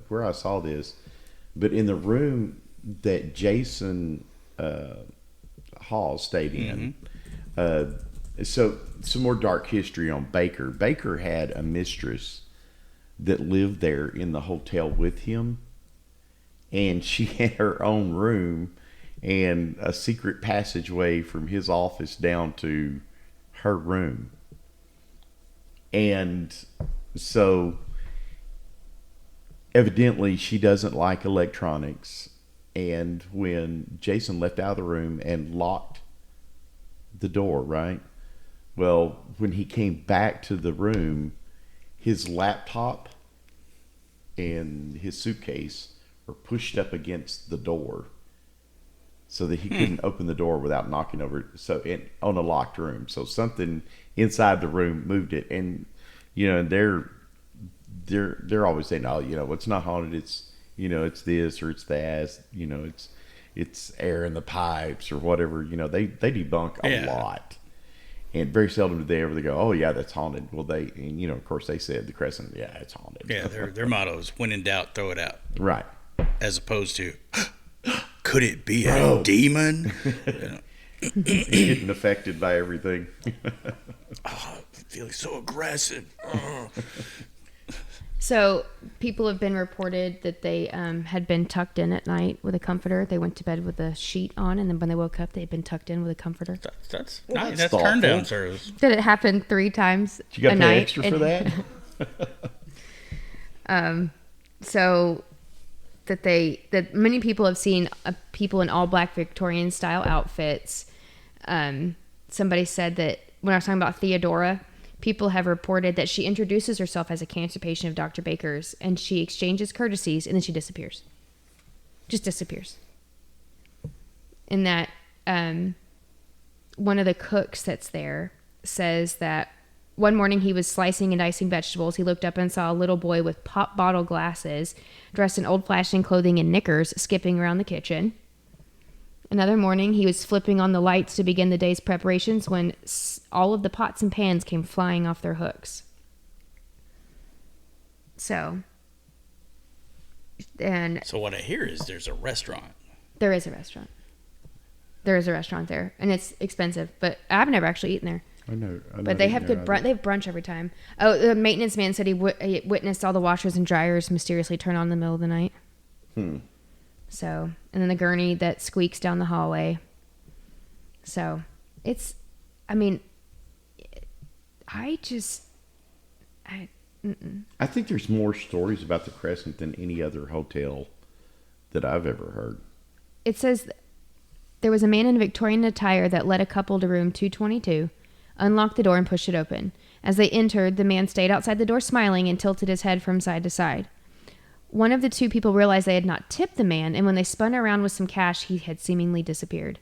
where I saw this, but in the room that Jason Hall stayed in, so some more dark history on Baker. Baker had a mistress that lived there in the hotel with him, and she had her own room and a secret passageway from his office down to her room. And so evidently she doesn't like electronics, and when Jason left out of the room and locked the door, right? Well, when he came back to the room, his laptop and his suitcase were pushed up against the door so that he couldn't open the door without knocking over on a locked room. So something inside the room moved it, and they're always saying, "Oh, it's not haunted. It's it's this or it's that. It's air in the pipes or whatever." They debunk a lot, and very seldom do they ever go, "Oh yeah, that's haunted." Well, of course they said the Crescent, yeah, it's haunted. Yeah, their motto is "When in doubt, throw it out." Right. As opposed to, could it be a demon? He's getting affected by everything. I'm feeling so aggressive. So people have been reported that they had been tucked in at night with a comforter. They went to bed with a sheet on, and then when they woke up, they'd been tucked in with a comforter. That's nice. That's turn down service. Did it happen 3 times Did you got a to pay night? extra for that? So that many people have seen people in all black Victorian style outfits. Somebody said that when I was talking about Theodora, people have reported that she introduces herself as a cancer patient of Dr. Baker's, and she exchanges courtesies, and then she disappears. Just disappears. And that one of the cooks that's there says that one morning he was slicing and dicing vegetables. He looked up and saw a little boy with pop bottle glasses, dressed in old-fashioned clothing and knickers, skipping around the kitchen. Another morning, he was flipping on the lights to begin the day's preparations when all of the pots and pans came flying off their hooks. So what I hear is there's a restaurant. There is a restaurant. There is a restaurant there, and it's expensive, but I've never actually eaten there. I know but they have good brunch. They have brunch every time. Oh, the maintenance man said he witnessed all the washers and dryers mysteriously turn on in the middle of the night. So, and then the gurney that squeaks down the hallway. So, I just, I, I think there's more stories about the Crescent than any other hotel that I've ever heard. It says there was a man in Victorian attire that led a couple to room 222, unlocked the door and pushed it open. As they entered, the man stayed outside the door smiling and tilted his head from side to side. One of the two people realized they had not tipped the man, and when they spun around with some cash, he had seemingly disappeared.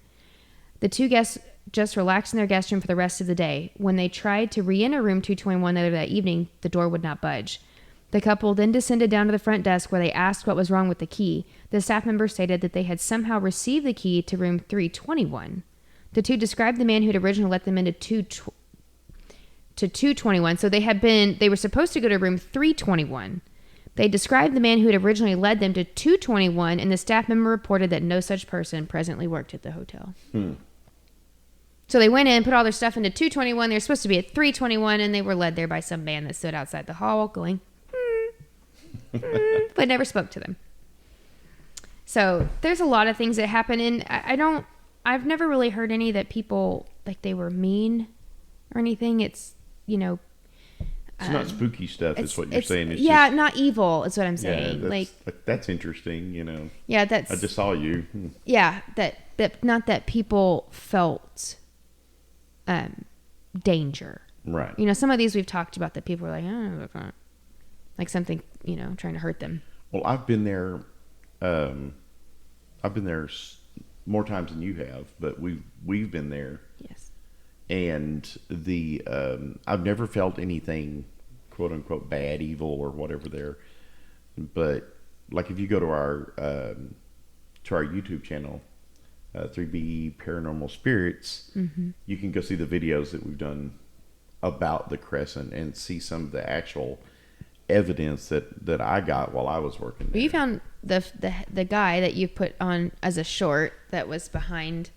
The two guests just relaxed in their guest room for the rest of the day. When they tried to re-enter room 221 later that evening, the door would not budge. The couple then descended down to the front desk where they asked what was wrong with the key. The staff member stated that they had somehow received the key to room 321. The two described the man who had originally let them into 221. So they were supposed to go to room 321. They described the man who had originally led them to 221, and the staff member reported that no such person presently worked at the hotel. So they went in, put all their stuff into 221. They were supposed to be at 321, and they were led there by some man that stood outside the hall going, but never spoke to them. So there's a lot of things that happen, and I've never really heard any that people, like, they were mean or anything. It's, it's not spooky stuff, is what you're saying. It's just, not evil is what I'm saying. Yeah, that's interesting, Yeah, that's... I just saw you. Yeah, that not that people felt danger. Right. Some of these we've talked about that people were like something, trying to hurt them. Well, I've been there more times than you have, but we've been there. Yes. And I've never felt anything, quote unquote, bad, evil, or whatever there. But like if you go to our YouTube channel, 3B Paranormal Spirits, you can go see the videos that we've done about the Crescent and see some of the actual evidence that I got while I was working there. Well, you found the guy that you put on as a short that was behind.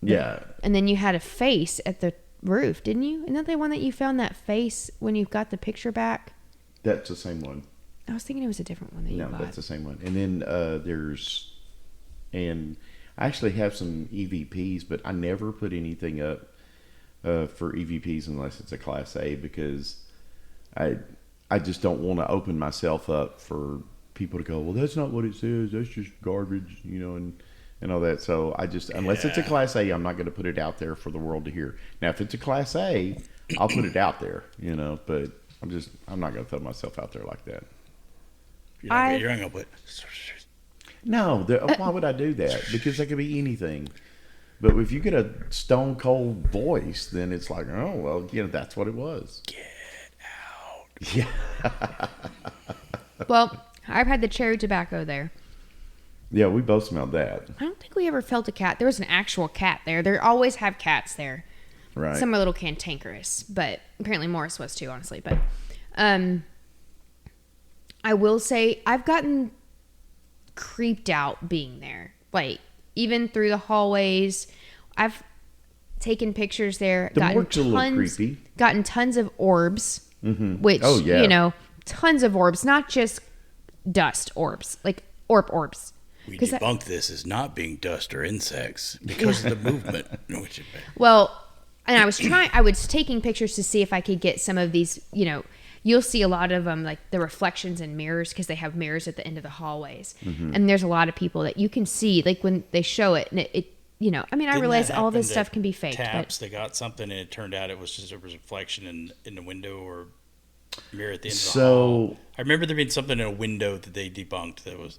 Yeah. And then you had a face at the roof, didn't you? Isn't that the one that you found that face when you got the picture back? That's the same one. I was thinking it was a different one that you bought. No, that's the same one. And then and I actually have some EVPs, but I never put anything up for EVPs unless it's a Class A, because I just don't want to open myself up for people to go, well, that's not what it says. That's just garbage, and all that. So unless it's a Class A, I'm not going to put it out there for the world to hear. Now, if it's a Class A, I'll put it out there, but I'm not going to throw myself out there like that. You're not going to put... No, why would I do that? Because that could be anything. But if you get a stone cold voice, then it's like, oh, well, that's what it was. Get out. Yeah. Well, I've had the cherry tobacco there. Yeah, we both smelled that. I don't think we ever felt a cat. There was an actual cat there. They always have cats there. Right. Some are a little cantankerous, but apparently Morris was too, honestly. But I will say I've gotten creeped out being there. Like, even through the hallways. I've taken pictures there. The morgue's a little creepy. Gotten tons of orbs, which, tons of orbs. Not just dust orbs, like orbs. We debunked this as not being dust or insects because of the movement. Well, and I was taking pictures to see if I could get some of these, you'll see a lot of them, like the reflections in mirrors, because they have mirrors at the end of the hallways. And there's a lot of people that you can see, like when they show it, and I realize all this stuff can be faked. Taps, they got something, and it turned out it was just a reflection in the window or mirror at the end of the hall. I remember there being something in a window that they debunked that was...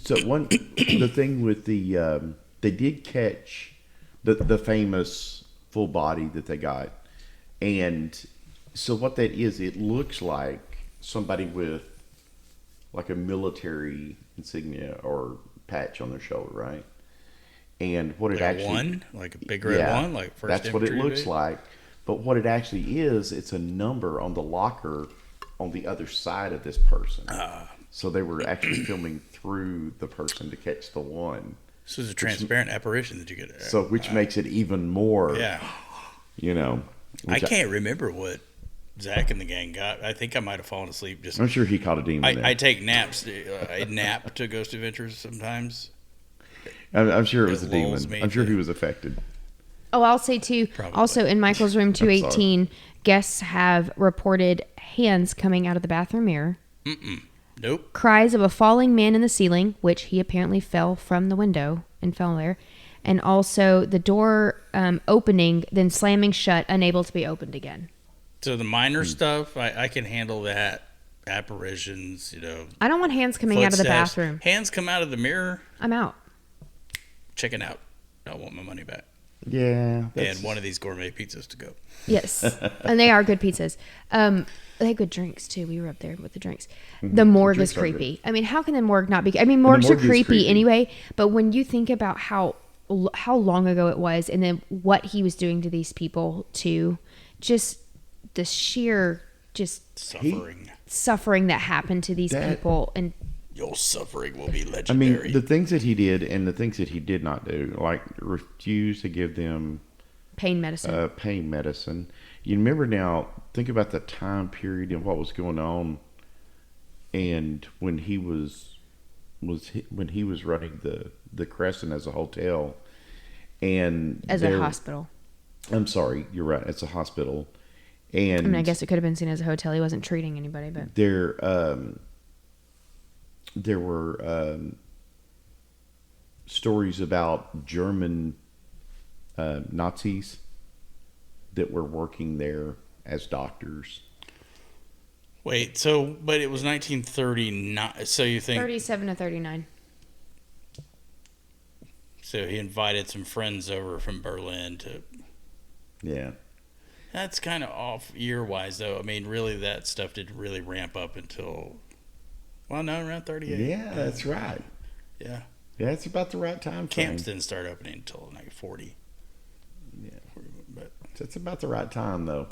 So the thing with they did catch the famous full body that they got, and so what that is, it looks like somebody with like a military insignia or patch on their shoulder, right? And what it actually like a big red one, like first that's what it looks like. But what it actually is, it's a number on the locker on the other side of this person. So they were actually filming through the person to catch the one. So it's a transparent apparition that you get. So which makes it even more, I can't remember what Zach and the gang got. I think I might have fallen asleep. I'm sure he caught a demon. I take naps. I nap to Ghost Adventures sometimes. I'm sure it was a demon. I'm sure he was affected. Oh, I'll say too. Probably. Also, in Michael's room 218, guests have reported hands coming out of the bathroom mirror. Nope. Cries of a falling man in the ceiling, which he apparently fell from the window and fell there. And also the door opening, then slamming shut, unable to be opened again. So the minor stuff, I can handle that. Apparitions, I don't want hands coming out of the bathroom. Hands come out of the mirror. I'm out. Checking out. I want my money back. Yeah. And one of these gourmet pizzas to go. Yes. And they are good pizzas. They have good drinks too. We were up there with the drinks. The morgue is creepy. I mean, how can the morgue not be? I mean, morgues are creepy anyway. But when you think about how long ago it was, and then what he was doing to these people, too, just the sheer suffering that happened to these people, and your suffering will be legendary. I mean, the things that he did and the things that he did not do, like refuse to give them pain medicine. You remember now, think about the time period and what was going on, and when he was running the Crescent as a hotel, and as a hospital. I'm sorry, you're right. It's a hospital, and I mean, I guess it could have been seen as a hotel. He wasn't treating anybody, but there were stories about German Nazis that were working there as doctors. Wait, but it was 1939. So you think 37 to 39. So he invited some friends over from Berlin to. Yeah. That's kind of off year-wise, though. I mean, really, that stuff didn't really ramp up until. Well, no, around 38. Yeah, that's right. Yeah. Yeah, it's about the right time. Camps didn't start opening until like 40. Yeah. But that's about the right time, though.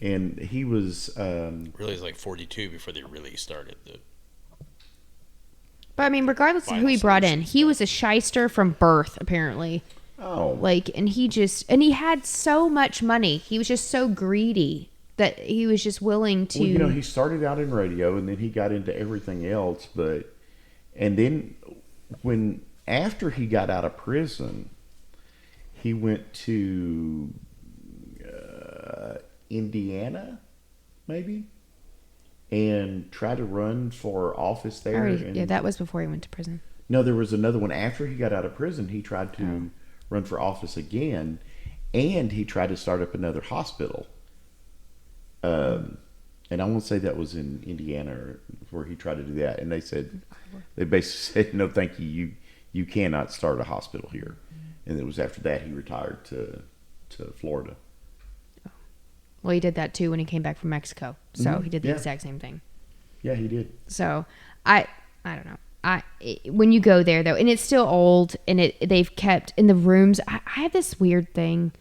And he was... really, it was like 42 before they really started. But, I mean, regardless of who he brought in, he was a shyster from birth, apparently. Oh. And he had so much money. He was just so greedy that he was just willing to... Well, he started out in radio, and then he got into everything else, and then after he got out of prison, he went to Indiana, maybe, and tried to run for office there. Yeah, that was before he went to prison. No, there was another one. After he got out of prison, he tried to run for office again, and he tried to start up another hospital. And I won't say that was in Indiana where he tried to do that. And they basically said, no, thank you. You cannot start a hospital here. And it was after that he retired to Florida. Well, he did that too when he came back from Mexico. So he did the exact same thing. Yeah, he did. So I don't know. When you go there though, and it's still old, and they've kept in the rooms. I have this weird thing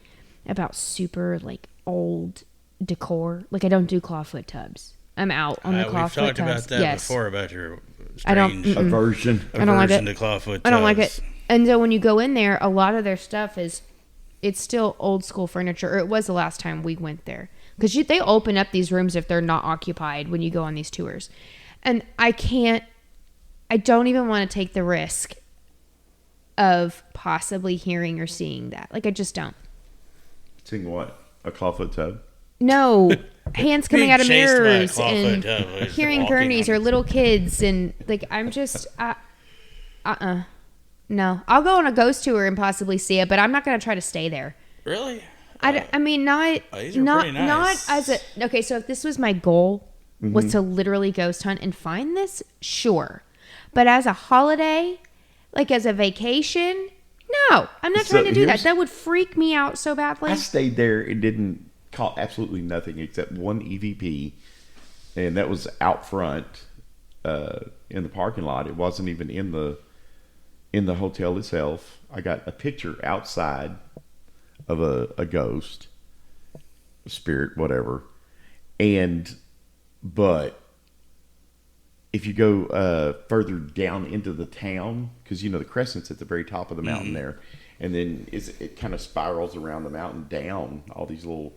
about super like old decor. Like I don't do clawfoot tubs. I'm out on the clawfoot tubs. We've talked about that before, about your aversion to clawfoot tubs. I don't like it. And so when you go in there, a lot of their stuff it's still old school furniture, or it was the last time we went there. Because they open up these rooms if they're not occupied when you go on these tours. And I don't even want to take the risk of possibly hearing or seeing that. Like, I just don't. Seeing what? A clawfoot tub? No. Hands coming out of mirrors and tub, hearing gurneys or little kids. And, like, I'm just... No. I'll go on a ghost tour and possibly see it, but I'm not going to try to stay there. Really? I mean, not these are pretty nice. Not as a... Okay, so if this was my goal, was to literally ghost hunt and find this, sure. But as a holiday, like as a vacation, no. I'm not trying to do that. That would freak me out so badly. I stayed there and didn't caught absolutely nothing except one EVP, and that was out front in the parking lot. It wasn't even in the hotel itself. I got a picture outside of a ghost, a spirit, whatever. But if you go further down into the town, because the Crescent's at the very top of the mountain there, and then it kind of spirals around the mountain down all these little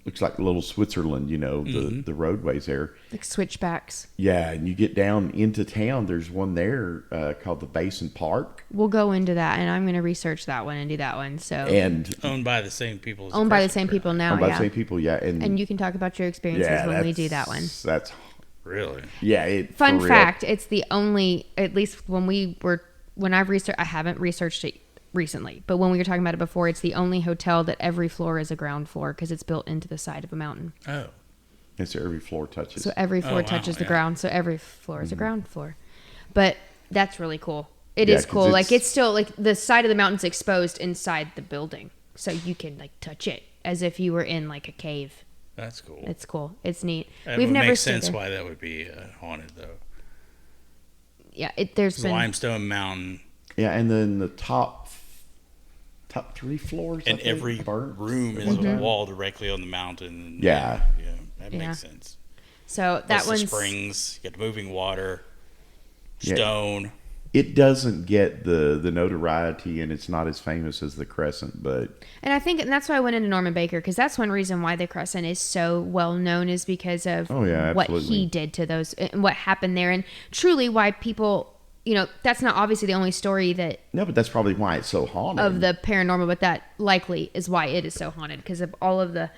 looks like a little Switzerland, the roadways there. Like switchbacks. Yeah, and you get down into town. There's one there called the Basin Park. We'll go into that, and I'm going to research that one and do that one. So and owned by the same people. Owned by the same people now. Owned by the same people, yeah. And you can talk about your experiences when we do that one. That's really fun fact. It's the only, at least when I've researched, I haven't researched it recently, but when we were talking about it before, it's the only hotel that every floor is a ground floor because it's built into the side of a mountain. Oh. And so every floor touches. So every floor touches the ground. So every floor is a ground floor. But that's really cool. It is cool. Like it's still like the side of the mountain's exposed inside the building. So you can like touch it as if you were in like a cave. That's cool. It's cool. It's neat. We've never makes sense why that would be haunted though. Yeah, there's been limestone mountain. Yeah, and then the top 3 floors. And every room is a wall directly on the mountain. Yeah. That makes sense. So that one's springs. You got moving water, stone. It doesn't get the notoriety, and it's not as famous as the Crescent, but. And I think that's why I went into Norman Baker, because that's one reason why the Crescent is so well known is because of what he did to those and what happened there, and truly why people. That's not obviously the only story that... No, but that's probably why it's so haunted. Of the paranormal, but that likely is why it is so haunted, because of all of the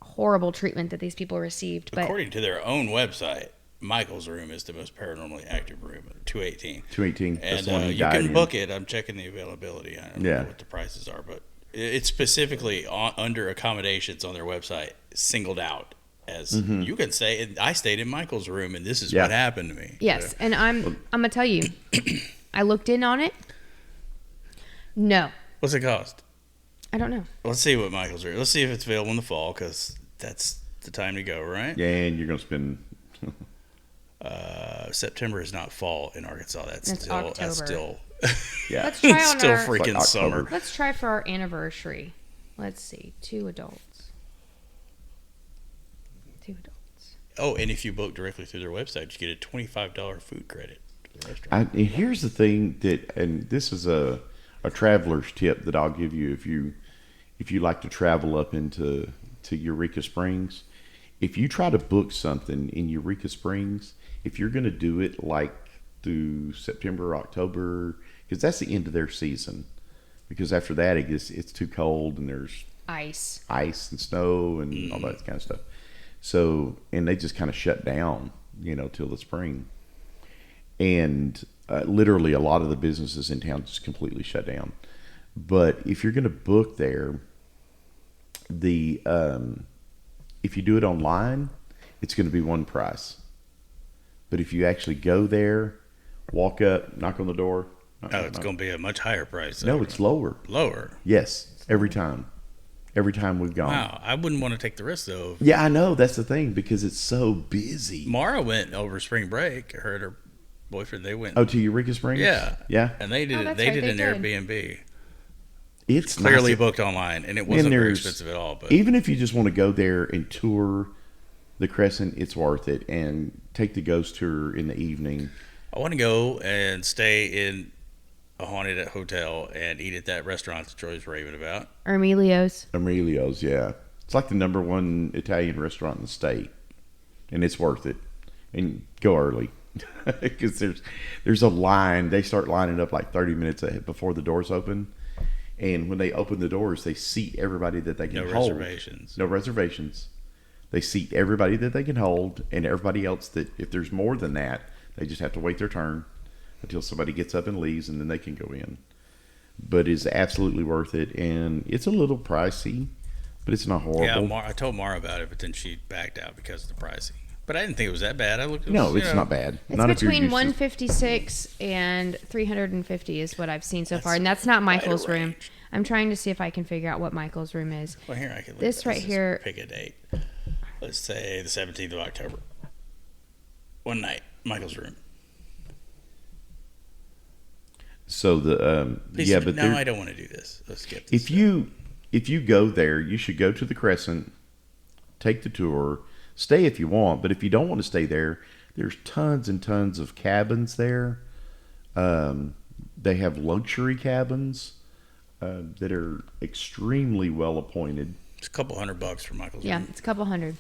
horrible treatment that these people received. But according to their own website, Michael's room is the most paranormally active room, 218. 218. And you can book it. I'm checking the availability. I don't know what the prices are, but it's specifically under accommodations on their website, singled out. As you can say, I stayed in Michael's room, and this is what happened to me. Yes, and I'm gonna tell you, I looked in on it. No. What's it cost? I don't know. Let's see what Michael's room. Let's see if it's available in the fall, because that's the time to go, right? Yeah, and you're gonna spend. September is not fall in Arkansas. That's still October. That's still. Yeah. Let's try on still freaking like summer. Let's try for our anniversary. Let's see, 2 adults. Oh, and if you book directly through their website, you get a $25 food credit to the restaurant. And here's the thing and this is a traveler's tip that I'll give you if you like to travel up to Eureka Springs. If you try to book something in Eureka Springs, if you're going to do it like through September, October, because that's the end of their season. Because after that, it's too cold and there's ice and snow and all that kind of stuff. So, and they just kind of shut down, till the spring. And literally a lot of the businesses in town just completely shut down. But if you're going to book there, if you do it online, it's going to be one price. But if you actually go there, walk up, knock on the door. It's going to be a much higher price. No, it's lower. Lower? Yes, every time. Every time we've gone. Wow, I wouldn't want to take the risk though. Yeah, I know. That's the thing because it's so busy. Mara went over spring break. Her and her boyfriend, they went. Oh, to Eureka Springs? Yeah. Yeah. And they did They did an Airbnb. It's clearly nice. booked online, and it wasn't very expensive at all. But even if you just want to go there and tour the Crescent, it's worth it. And take the ghost tour in the evening. I want to go and stay in a haunted hotel and eat at that restaurant that Troy's raving about. Emilio's, yeah. It's like the #1 Italian restaurant in the state, and it's worth it. And go early because there's a line. They start lining up like 30 minutes before the doors open, and when they open the doors, they seat everybody that they can hold. No reservations. They seat everybody that they can hold, and everybody else that if there's more than that, they just have to wait their turn until somebody gets up and leaves, and then they can go in. But it's absolutely worth it, and it's a little pricey, but it's not horrible. Yeah, I told Mara about it, but then she backed out because of the pricing. But I didn't think it was that bad. It's not bad. It's not between $156 and $350 is what I've seen so far, and that's not Michael's room. I'm trying to see if I can figure out what Michael's room is. Well, here I can look. This right here. Pick a date. Let's say the 17th of October. One night, Michael's room. So I don't want to do this. Let's get this. If you go there, you should go to the Crescent, take the tour, stay if you want. But if you don't want to stay there, there's tons and tons of cabins there. They have luxury cabins that are extremely well appointed. It's a couple $100 for Michael's Yeah, room. it's a couple hundred.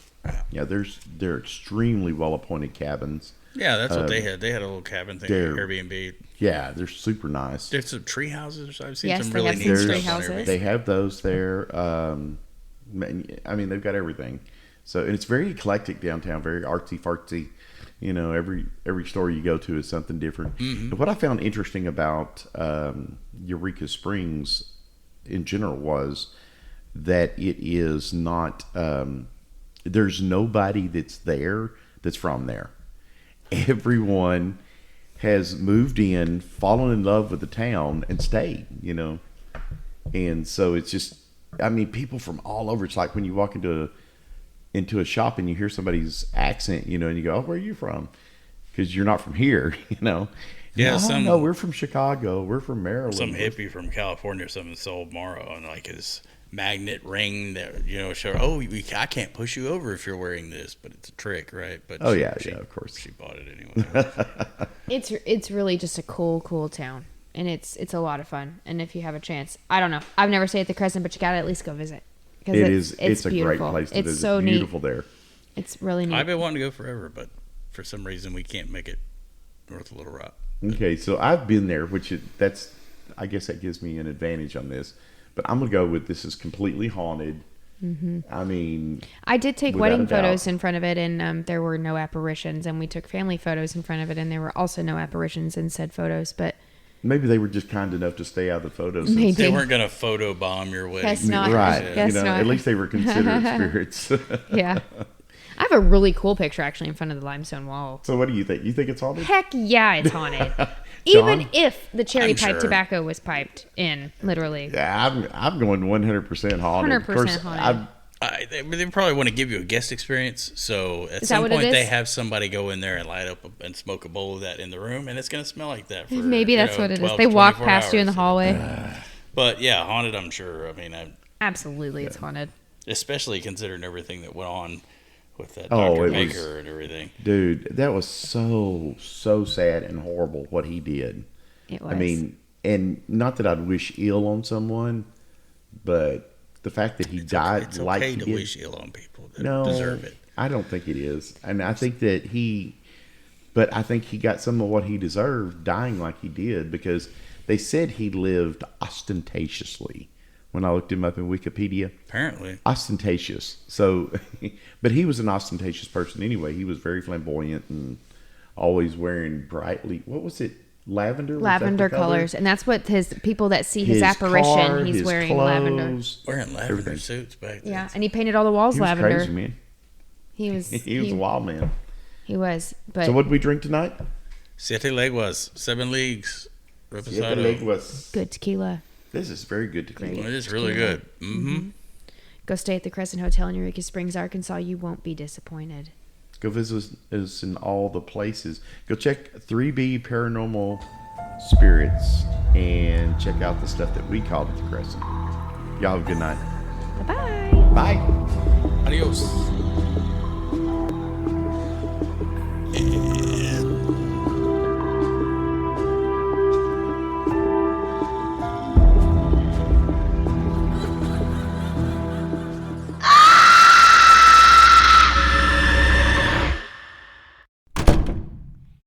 Yeah, they're extremely well appointed cabins. Yeah, that's what they had. They had a little cabin thing, they're- Airbnb. Yeah, they're super nice. There's some tree houses. I've seen Yes, some they really have neat some stuff tree on houses. Airbnb. They have those there. I mean, they've got everything. So and it's very eclectic downtown, very artsy fartsy. You know, every store you go to is something different. Mm-hmm. And what I found interesting about Eureka Springs in general was that it is not. There's nobody that's there that's from there. Everyone has moved in, fallen in love with the town, and stayed. You know, and so it's just. I mean, people from all over. It's like when you walk into a shop and you hear somebody's accent, you know, and you go, "Oh, where are you from?" Because you're not from here, you know. Yeah, no, we're from Chicago. We're from Maryland. Some hippie from California or something sold Morrow and like his magnet ring that showed. Oh, I can't push you over if you're wearing this, but it's a trick, right? But Oh yeah, of course. She bought it anyway. It's really just a cool town, and it's a lot of fun. And if you have a chance, I don't know, I've never stayed at the Crescent, but you gotta at least go visit. Because It's a great beautiful. place to it's visit. so It's beautiful neat. there. It's really neat. I've been wanting to go forever, but for some reason we can't make it north of Little Rock. Okay, so I've been there, I guess that gives me an advantage on this. But I'm gonna go with this is completely haunted. Mm-hmm. I mean, I did take without wedding a doubt. photos in front of it, and there were no apparitions. And we took family photos in front of it, and there were also no apparitions in said photos. But maybe they were just kind enough to stay out of the photos. Maybe. They weren't going to photo bomb your wedding. Guess not. Right. Guess not. At least they were considerate spirits. yeah, I have a really cool picture actually in front of the limestone wall. So what do you think? You think it's haunted? Heck yeah, it's haunted. Even John? if the cherry I'm pipe sure. tobacco was piped in, literally. Yeah, I'm going 100% haunted. 100% haunted. They probably want to give you a guest experience, so at Is that some what it point they is? have somebody go in there and light up and smoke a bowl of that in the room, and it's going to smell like that. For, Maybe that's what it is. 12 They to walk 24 past you in the hours. hallway. But yeah, haunted. I'm sure. I mean, Absolutely, it's haunted. especially considering everything that went on with that Oh, Dr. it Baker was- and everything. Dude, that was so sad and horrible what he did. It was. I mean, and not that I'd wish ill on someone, but the fact that he died It's like okay he to did. wish ill on people that No, deserve it. I don't think it is, and I think that but I think he got some of what he deserved dying like he did because they said he lived ostentatiously. When I looked him up in Wikipedia, Apparently, ostentatious. So, but he was an ostentatious person anyway. He was very flamboyant and always wearing brightly. What was it? Lavender. Was that the Lavender color? colors, and that's what his people that see his apparition. car, He's his wearing clothes. lavender. wearing lavender Everything. suits back then. Yeah, and he painted all the walls He was lavender. crazy, man. He was. He was a wild man. He was. But So, what did we drink tonight? Siete Leguas, 7 leagues, Reposado. Leguas. good tequila. This is very good tequila. It is really good. Mm-hmm. Go stay at the Crescent Hotel in Eureka Springs, Arkansas. You won't be disappointed. Go visit us in all the places. Go check 3B Paranormal Spirits and check out the stuff that we called at the Crescent. Y'all have a good night. Bye bye. Bye. Adios.